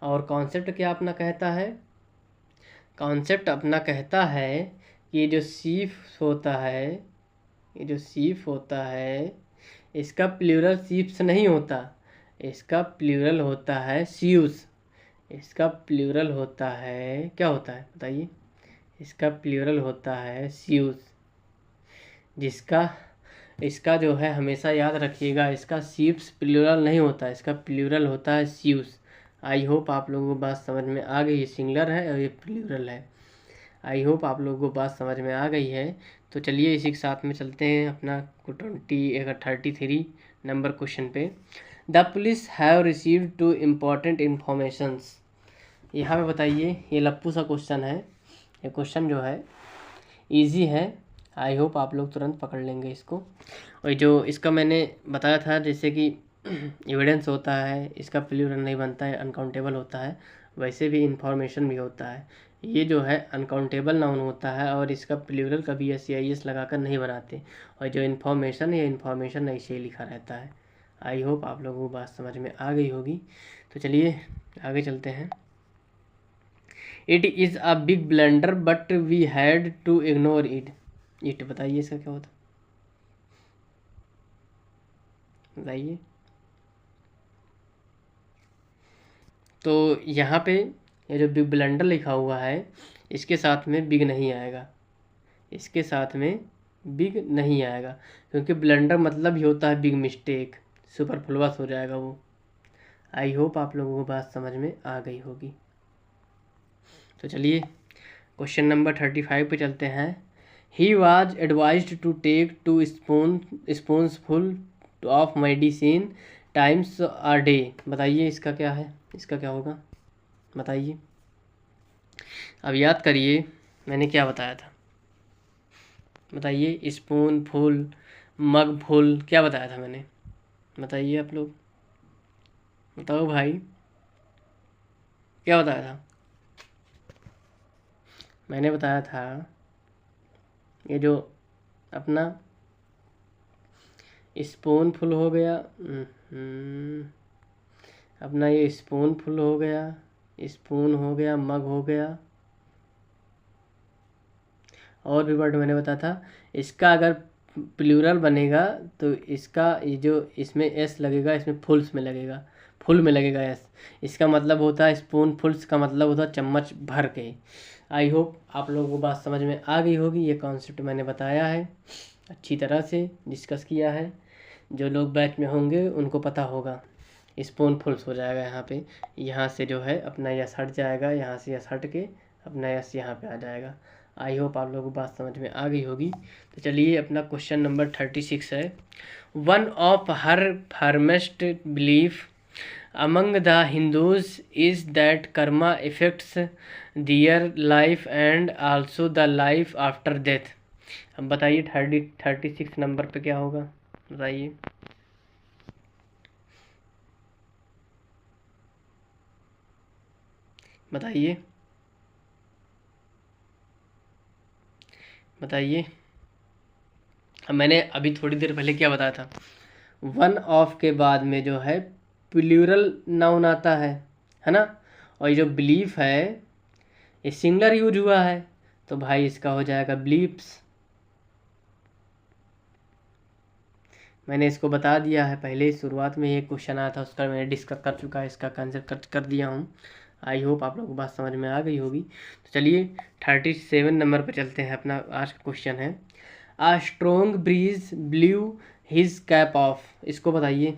[SPEAKER 1] और कॉन्सेप्ट क्या अपना कहता है, कॉन्सेप्ट अपना कहता है कि ये जो शीफ होता है, ये जो शीफ होता है, इसका प्लूरल शीप्स नहीं होता, इसका प्लूरल होता है सीव्स। इसका प्लूरल होता है, क्या होता है बताइए, इसका प्लूरल होता है सीव्स। जिसका इसका जो है हमेशा याद रखिएगा, इसका शीप्स प्लूरल नहीं होता, इसका प्लूरल होता है सीव्स। आई होप आप लोगों को बात समझ में आ गई। ये सिंगुलर है और ये प्लूरल है। आई होप आप लोगों को बात समझ में आ गई है। तो चलिए इसी के साथ में चलते हैं अपना 33 नंबर क्वेश्चन पे। The police have received 2 important informations. यहाँ पे बताइए, ये लप्पू सा क्वेश्चन है। ये क्वेश्चन जो है इजी है, आई होप आप लोग तुरंत पकड़ लेंगे इसको। और जो इसका मैंने बताया था जैसे कि एविडेंस होता है, इसका प्लूरल नहीं बनता है, अनकाउंटेबल होता है, वैसे भी इंफॉर्मेशन भी होता है। ये जो है अनकाउंटेबल नाउन होता है और इसका प्लूरल कभी SEIS लगाकर नहीं बनाते। और जो इन्फॉर्मेशन है, इन्फॉर्मेशन ऐसे ही लिखा रहता है। आई होप आप लोगों को बात समझ में आ गई होगी। तो चलिए आगे चलते हैं। It is a big blunder but we had to ignore it. बताइए इसका क्या होता, बताइए। तो यहाँ पे ये जो बिग ब्लंडर लिखा हुआ है, इसके साथ में बिग नहीं आएगा, इसके साथ में बिग नहीं आएगा, क्योंकि ब्लंडर मतलब ही होता है बिग मिस्टेक, सुपरफ्लुअस हो जाएगा वो। आई होप आप लोगों को बात समझ में आ गई होगी। तो चलिए क्वेश्चन नंबर 35 पे चलते हैं। He was advised to take 2 spoonful of medicine times a day. बताइए इसका क्या है, इसका क्या होगा, बताइए। अब याद करिए मैंने क्या बताया था, बताइए। स्पून फुल, मग फुल, क्या बताया था मैंने, बताइए आप लोग, बताओ भाई, क्या बताया था। मैंने बताया था ये जो अपना स्पून फुल हो गया, अपना ये स्पून फुल हो गया, स्पून हो गया, मग हो गया, और भी वर्ड मैंने बताया था। इसका अगर प्लूरल बनेगा तो इसका ये जो इसमें एस लगेगा, इसमें फुल्स में लगेगा, फुल में लगेगा एस। इसका मतलब होता है स्पून फुल्स का मतलब होता है चम्मच भर के। आई होप आप लोगों को बात समझ में आ गई होगी। ये कॉन्सेप्ट मैंने बताया है, अच्छी तरह से डिस्कस किया है। जो लोग बैच में होंगे उनको पता होगा। स्पून फुल्स हो जाएगा यहाँ पे, यहाँ से जो है अपना यस हट जाएगा, यहाँ से यस हट के अपना यस यहाँ पे आ जाएगा। आई होप आप लोगों को बात समझ में आ गई होगी। तो चलिए अपना क्वेश्चन नंबर 36 है। One of her firmest belief among the Hindus is that karma effects their life and also the life after death. अब बताइए 36 नंबर पे क्या होगा, बताइए। बताइए बताइए। अब मैंने अभी थोड़ी देर पहले क्या बताया था, वन ऑफ के बाद में जो है प्लूरल नाउन आता है ना। और ये जो बिलीफ है ये सिंगुलर यूज हुआ है, तो भाई इसका हो जाएगा बिलीफ्स। मैंने इसको बता दिया है पहले, शुरुआत में ये क्वेश्चन आया था, उसका मैंने डिस्कस कर चुका है, इसका कंसेप्ट कर दिया हूँ। आई होप आप लोगों को बात समझ में आ गई होगी। तो चलिए 37 नंबर पर चलते हैं। अपना आज का क्वेश्चन है, a strong breeze blew his cap off. इसको बताइए,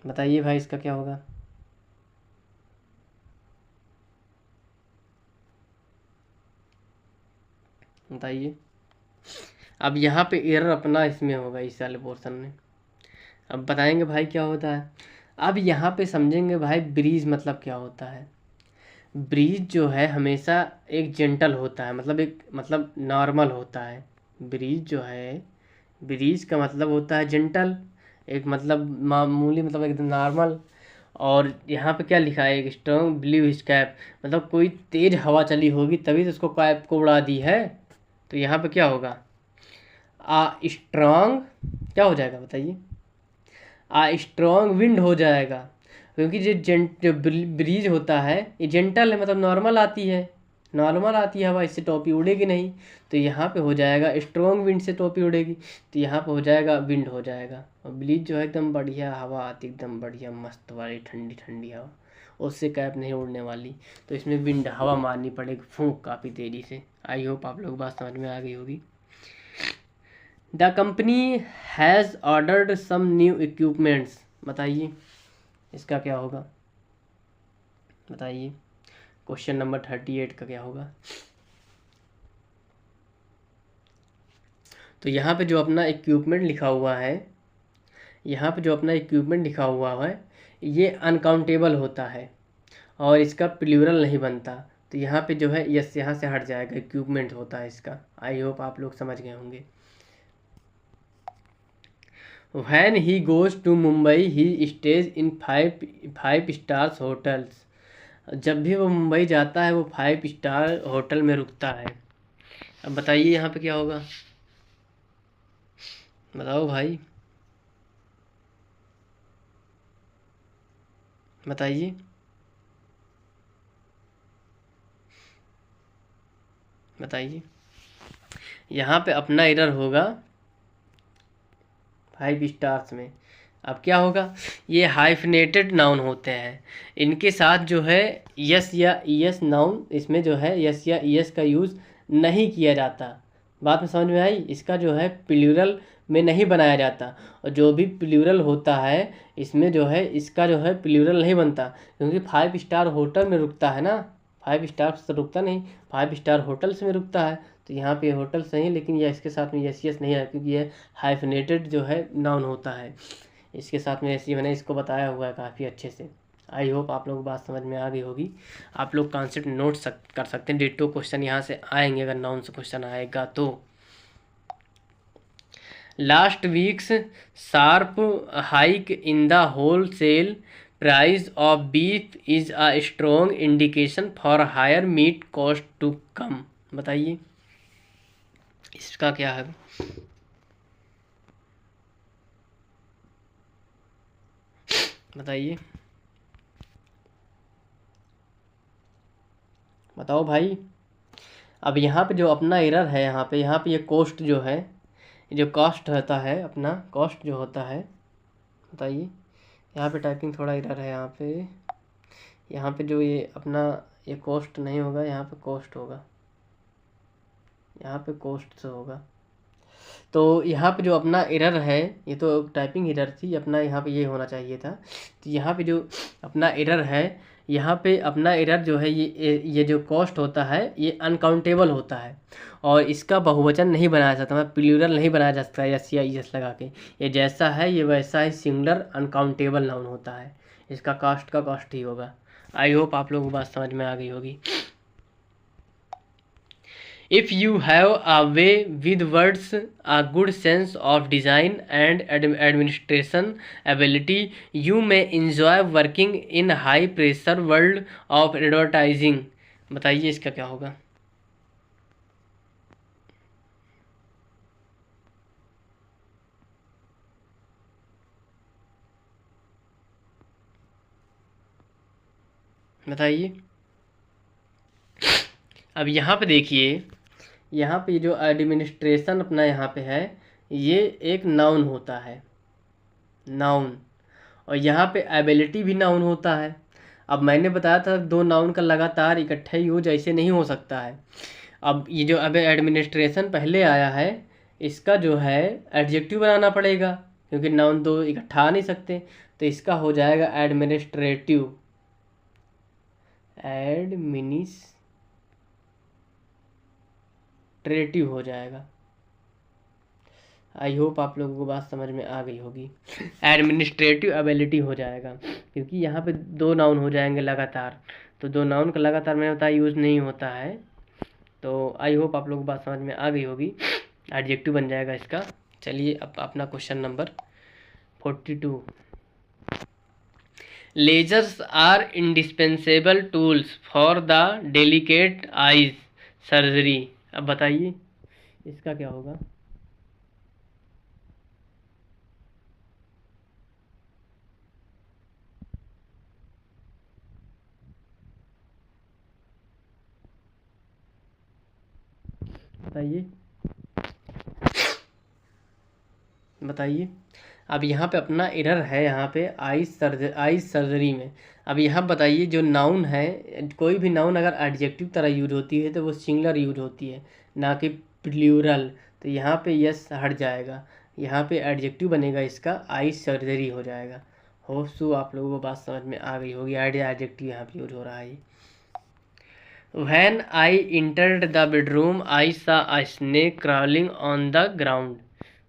[SPEAKER 1] बताइए भाई इसका क्या होगा, बताइए। अब यहाँ पे एरर अपना इसमें होगा, इस वाले पोर्शन में। अब बताएंगे भाई क्या होता है। अब यहाँ पे समझेंगे भाई ब्रीज मतलब क्या होता है। ब्रीज जो है हमेशा एक जेंटल होता है, मतलब एक मतलब नॉर्मल होता है। ब्रीज जो है, ब्रीज का मतलब होता है जेंटल, एक मतलब मामूली, मतलब एकदम नॉर्मल। और यहाँ पे क्या लिखा है, एक स्ट्रॉन्ग ब्लू स्कैप, मतलब कोई तेज हवा चली होगी तभी तो उसको कैप को उड़ा दी है। तो यहाँ पे क्या होगा, आ स्ट्रॉन्ग, क्या हो जाएगा बताइए, आ स्ट्रॉन्ग विंड हो जाएगा। क्योंकि जो ब्रीज होता है ये जेंटल है, मतलब नॉर्मल आती है, नॉर्मल आती है हवा, इससे टोपी उड़ेगी नहीं। तो यहाँ पे हो जाएगा स्ट्रॉन्ग विंड से टोपी उड़ेगी, तो यहाँ पे हो जाएगा विंड हो जाएगा। और ब्रीज जो है एकदम बढ़िया हवा आती, एकदम बढ़िया मस्त वाली ठंडी ठंडी हवा, उससे कैप नहीं उड़ने वाली। तो इसमें विंड हवा मारनी पड़ेगी फूंक काफ़ी तेज़ी से। आई होप आप लोग बात समझ में आ गई होगी। The company has ordered some new equipments, बताइए इसका क्या होगा, बताइए क्वेश्चन नंबर 38 का क्या होगा। तो यहाँ पे जो अपना इक्विपमेंट लिखा हुआ है, यहाँ पे जो अपना इक्विपमेंट लिखा हुआ है ये अनकाउंटेबल होता है और इसका प्लूरल नहीं बनता। तो यहाँ पे जो है यस यहाँ से हट जाएगा, इक्विपमेंट होता है इसका। आई होप आप लोग समझ गए होंगे। When he goes to Mumbai, he stays in five stars hotels. जब भी वो मुंबई जाता है वो 5 स्टार होटल में रुकता है। अब बताइए यहाँ पे क्या होगा, बताओ भाई, बताइए। बताइए यहाँ पे अपना एरर होगा 5 स्टार्स में। अब क्या होगा, ये हाइफनेटेड नाउन होते हैं, इनके साथ जो है यस या ईएस नाउन, इसमें जो है यस या ईएस का यूज़ नहीं किया जाता। बात में समझ में आई, इसका जो है प्लूरल में नहीं बनाया जाता। और जो भी प्लूरल होता है इसमें जो है इसका जो है प्लूरल नहीं बनता, क्योंकि 5 स्टार होटल में रुकता है ना, 5 स्टार तो रुकता नहीं, 5 स्टार होटल्स में रुकता है। तो यहाँ पे होटल सही है, लेकिन यह इसके साथ में यस यस नहीं है, क्योंकि यह हाइफनेटेड जो है नाउन होता है। इसके साथ में ऐसे मैंने इसको बताया हुआ है काफ़ी अच्छे से। आई होप आप लोग बात समझ में आ गई होगी। आप लोग कॉन्सेप्ट नोट कर सकते हैं, डिट्टो क्वेश्चन यहाँ से आएंगे अगर नाउन से क्वेश्चन आएगा तो। Last week's sharp hike in the wholesale price of beef is a strong indication for higher meat cost to come, बताइए इसका क्या है। बताइए, बताओ भाई। अब यहाँ पे जो अपना एरर है, यहाँ पे ये कॉस्ट जो है, जो कॉस्ट होता है अपना, कॉस्ट जो होता है, बताइए। यहाँ पे टाइपिंग थोड़ा एरर है, यहाँ पे जो ये अपना ये कॉस्ट नहीं होगा, यहाँ पे कॉस्ट होगा, यहाँ पे कॉस्ट से होगा। तो यहाँ पे जो अपना एरर है, ये तो टाइपिंग एरर थी अपना, यहाँ पे ये होना चाहिए था। तो यहाँ पे जो अपना एरर है, यहाँ पे अपना एरर जो है ये जो कॉस्ट होता है ये अनकाउंटेबल होता है और इसका बहुवचन नहीं बनाया जाता, मतलब प्लूरल नहीं बनाया जा सकता यस या यस लगा के। ये जैसा है ये वैसा ही सिंगुलर अनकाउंटेबल नाउन होता है, इसका कास्ट का कास्ट ही होगा। आई होप आप लोगों को बात समझ में आ गई होगी। If you have a way with words, a good sense of design and administration ability, you may enjoy working in high pressure world of advertising। बताइए इसका क्या होगा। बताइए। अब यहाँ पे देखिए, यहाँ पे जो एडमिनिस्ट्रेशन अपना यहाँ पे है ये एक नाउन होता है, नाउन। और यहाँ पे एबिलिटी भी नाउन होता है। अब मैंने बताया था दो नाउन का लगातार इकट्ठे यूज ऐसे नहीं हो सकता है। अब ये जो अब एडमिनिस्ट्रेशन पहले आया है इसका जो है एडजेक्टिव बनाना पड़ेगा, क्योंकि नाउन दो इकट्ठा आ नहीं सकते। तो इसका हो जाएगा एडमिनिस्ट्रेटिव, एडमिनिस्ट्रेटिव हो जाएगा। आई होप आप लोगों को बात समझ में आ गई होगी। एडमिनिस्ट्रेटिव एबिलिटी हो जाएगा, क्योंकि यहाँ पे 2 नाउन हो जाएंगे लगातार, तो 2 नाउन का लगातार मैंने बताया यूज़ नहीं होता है। तो आई होप आप लोगों को बात समझ में आ गई होगी। एडजेक्टिव बन जाएगा इसका। चलिए अब अपना question number 42। Lasers are indispensable tools for the delicate eyes surgery. अब बताइए इसका क्या होगा। बताइए बताइए। अब यहाँ पे अपना एरर है, यहाँ पे आइज सर्जरी में। अब यहाँ बताइए जो नाउन है, कोई भी नाउन अगर एडजेक्टिव तरह यूज होती है तो वो सिंगुलर यूज होती है, ना कि प्लूरल। तो यहाँ पे यस हट जाएगा, यहाँ पे एडजेक्टिव बनेगा इसका आइज सर्जरी हो जाएगा। होप सो आप लोगों को बात समझ में आ गई होगी। एडजेक्टिव यहाँ पे यूज हो रहा है। When I entered the bedroom, I saw a snake crawling on the ground।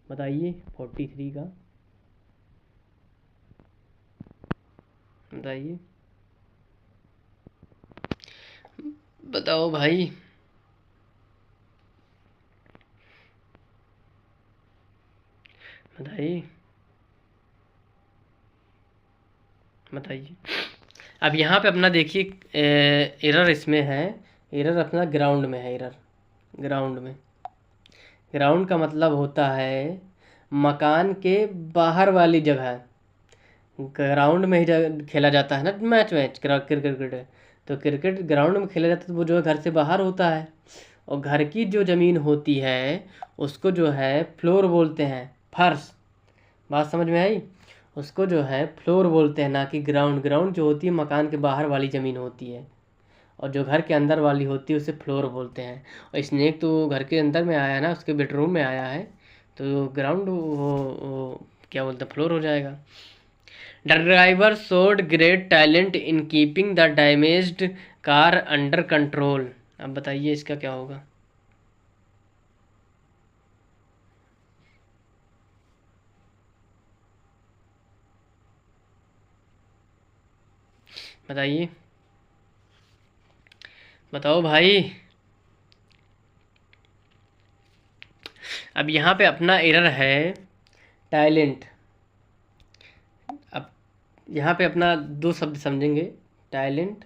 [SPEAKER 1] बताइए 43 का बताइए। बताओ भाई, बताइए बताइए। अब यहाँ पे अपना देखिए एरर इसमें है, एरर अपना ग्राउंड में है। एरर ग्राउंड में, ग्राउंड का मतलब होता है मकान के बाहर वाली जगह। ग्राउंड में ही खेला जाता है ना मैच क्रिकेट। तो क्रिकेट ग्राउंड में खेला जाता है, तो वो जो है घर से बाहर होता है। और घर की जो ज़मीन होती है उसको जो है फ्लोर बोलते हैं, फर्श। बात समझ में आई। उसको जो है फ्लोर बोलते हैं, ना कि ग्राउंड। ग्राउंड जो होती है मकान के बाहर वाली ज़मीन होती है, और जो घर के अंदर वाली होती है उसे फ्लोर बोलते हैं। और स्नेक तो घर के अंदर में आया है ना, उसके बेडरूम में आया है, तो ग्राउंड वो क्या बोलते हैं, फ्लोर हो जाएगा। The driver showed great talent in keeping the damaged car under control. अब बताइए इसका क्या होगा। बताइए बताओ भाई। अब यहाँ पे अपना एरर है टैलेंट। अब यहाँ पे अपना 2 शब्द समझेंगे, टैलेंट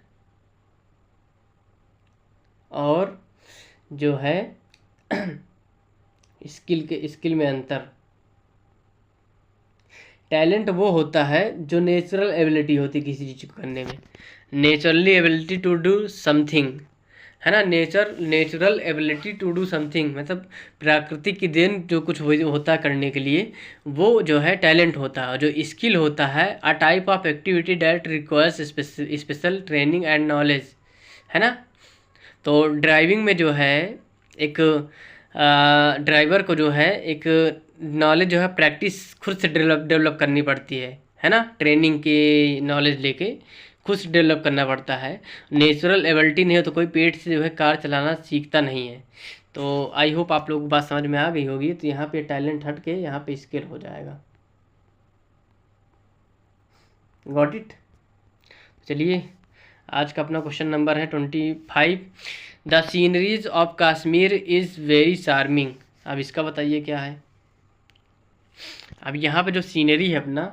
[SPEAKER 1] और जो है स्किल में अंतर। टैलेंट वो होता है जो नेचुरल एबिलिटी होती है किसी चीज़ को करने में, naturally ability to do something, है ना। Natural ability to do something मतलब प्राकृतिक की देन जो कुछ होता है करने के लिए, वो जो है टैलेंट होता है। जो स्किल होता है a type of activity that requires special training and knowledge, है ना। तो ड्राइविंग में जो है एक ड्राइवर को जो है एक नॉलेज जो है प्रैक्टिस खुद से डेवलप करनी पड़ती है ना। ट्रेनिंग की नॉलेज लेके खुद से डेवलप करना पड़ता है। नेचुरल एबिलिटी नहीं हो तो कोई पेट से जो है कार चलाना सीखता नहीं है। तो आई होप आप लोगों को बात समझ में आ गई होगी। तो यहाँ पे टैलेंट हट के यहाँ पे स्किल हो जाएगा। Got it. चलिए आज का अपना क्वेश्चन नंबर है 25। The sceneries of Kashmir is very charming. अब इसका बताइए क्या है। अब यहाँ पे जो सीनरी है अपना,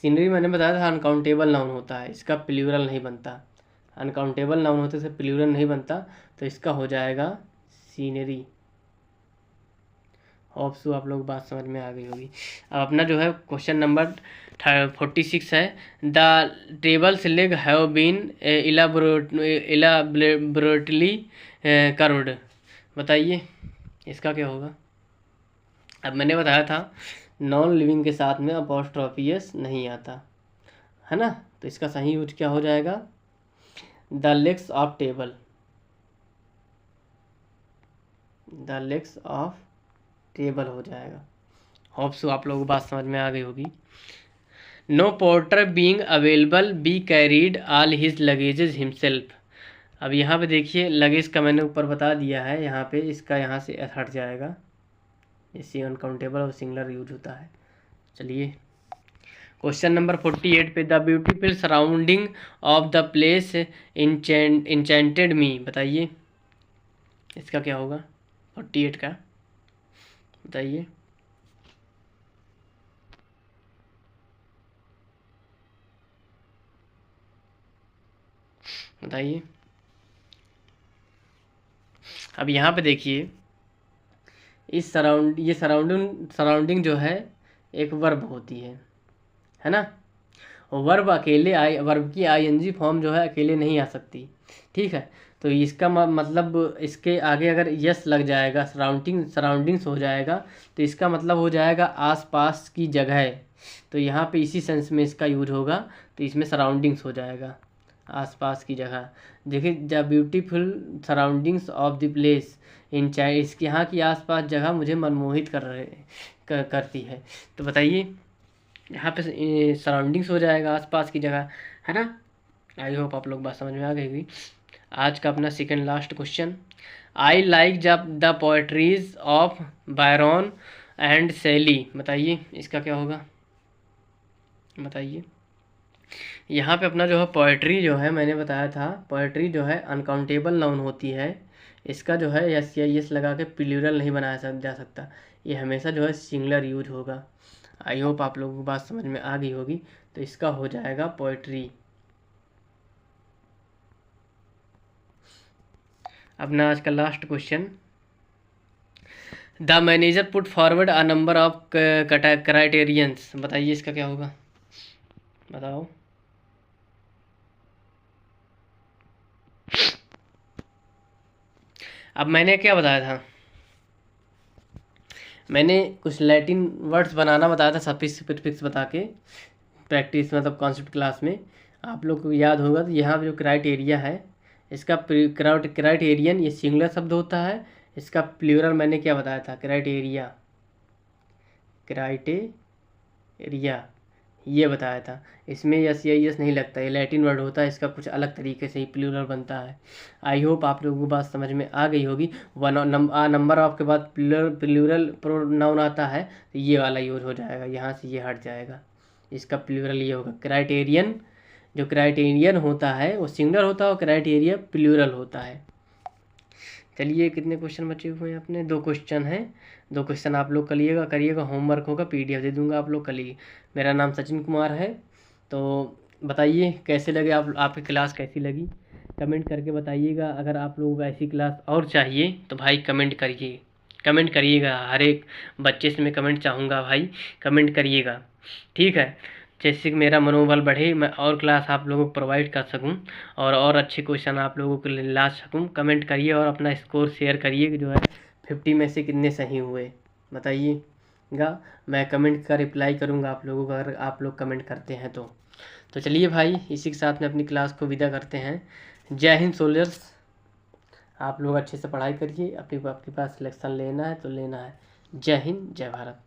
[SPEAKER 1] सीनरी मैंने बताया था अनकाउंटेबल नाउन होता है, इसका प्लूरल नहीं बनता। अनकाउंटेबल नाउन होते से प्लूरल नहीं बनता, तो इसका हो जाएगा सीनरी। होप सो आप लोग बात समझ में आ गई होगी। अब अपना जो है क्वेश्चन नंबर 46 है। The table's leg have been elaborately curved. बताइए इसका क्या होगा। अब मैंने बताया था नॉन लिविंग के साथ में अपॉस्ट्रोफी एस नहीं आता, है ना। तो इसका सही यूज क्या हो जाएगा, the legs of table. The legs of table हो जाएगा। होप सो आप लोगों को बात समझ में आ गई होगी। No porter being available he carried all his luggages himself. अब यहाँ पे देखिए लगेज का मैंने ऊपर बता दिया है, यहाँ पे इसका यहाँ से हट जाएगा। इससे अनकाउंटेबल और सिंगुलर यूज होता है। चलिए क्वेश्चन नंबर 48 पे, the beautiful surrounding of the place enchanted me, बताइए इसका क्या होगा 48 का, बताइए। बताइए। अब यहाँ पे देखिए, इस ये सराउंडिंग जो है एक वर्ब होती है ना। वर्ब अकेले वर्ब की आईएनजी फॉर्म जो है अकेले नहीं आ सकती, ठीक है। तो इसका मतलब इसके आगे अगर यस लग जाएगा, सराउंडिंग्स हो जाएगा, तो इसका मतलब हो जाएगा आसपास की जगह। तो यहाँ पे इसी सेंस में इसका यूज होगा, तो इसमें सराउंडिंग्स हो जाएगा, आसपास की जगह। देखिए, the beautiful surroundings of the place in child, इसके यहाँ की आसपास जगह मुझे मनमोहित करती है। तो बताइए, यहाँ पे सराउंडिंग्स हो जाएगा, आसपास की जगह, है ना। आई होप आप लोग बात समझ में आ गई होगी। आज का अपना second last question, I like the poetries of Byron and शैली, बताइए इसका क्या होगा, बताइए। यहाँ पे अपना जो है पोएट्री जो है, मैंने बताया था पोएट्री जो है अनकाउंटेबल नाउन होती है। इसका जो है यस या यस लगा के प्लूरल नहीं बनाया जा सकता, ये हमेशा जो है सिंगुलर यूज होगा। आई होप आप लोगों को बात समझ में आ गई होगी। तो इसका हो जाएगा पोएट्री। अपना आज का last question, the manager put forward a number of criterions, बताइए इसका क्या होगा, बताओ। अब मैंने क्या बताया था, मैंने कुछ लैटिन वर्ड्स बनाना बताया था, सफिक्स प्रीफिक्स बता के, प्रैक्टिस मतलब कॉन्सेप्ट क्लास में आप लोग को याद होगा। तो यहाँ जो क्राइटेरिया है, इसका क्राइटेरियन ये सिंगुलर शब्द होता है। इसका प्लूरल मैंने क्या बताया था, क्राइटेरिया ये बताया था। इसमें यस या यस नहीं लगता, ये लैटिन वर्ड होता है, इसका कुछ अलग तरीके से ही प्लूरल बनता है। आई होप आप लोगों को बात समझ में आ गई होगी। नंबर ऑफ के बाद प्लूरल प्रोनाउन आता है, तो ये वाला यूज हो जाएगा, यहाँ से ये हट जाएगा, इसका प्लूरल ये होगा। क्राइटेरियन, जो क्राइटेरियन होता है वो सिंगुलर होता है और क्राइटेरिया प्लूरल होता है। चलिए, कितने क्वेश्चन बचे हुए हैं अपने, 2 क्वेश्चन हैं। 2 क्वेश्चन आप लोग करिएगा, होमवर्क होगा, PDF दे दूंगा, आप लोग करिए। मेरा नाम सचिन कुमार है। तो बताइए कैसे लगे, आपकी क्लास कैसी लगी, कमेंट करके बताइएगा। अगर आप लोगों को ऐसी क्लास और चाहिए तो भाई कमेंट करिएगा। हर एक बच्चे से मैं कमेंट चाहूँगा भाई, कमेंट करिएगा, ठीक है। जैसे कि मेरा मनोबल बढ़े, मैं और क्लास आप लोगों को प्रोवाइड कर सकूं और अच्छे क्वेश्चन आप लोगों के लिए ला सकूं। कमेंट करिए और अपना स्कोर शेयर करिए कि जो है 50 में से कितने सही हुए, बताइएगा। मैं कमेंट का रिप्लाई करूंगा आप लोगों का, अगर आप लोग कमेंट करते हैं तो चलिए भाई, इसी के साथ में अपनी क्लास को विदा करते हैं। जय हिंद सोल्जर्स। आप लोग अच्छे से पढ़ाई करिए, आपके पास सिलेक्शन लेना है तो लेना है। जय हिंद, जय भारत।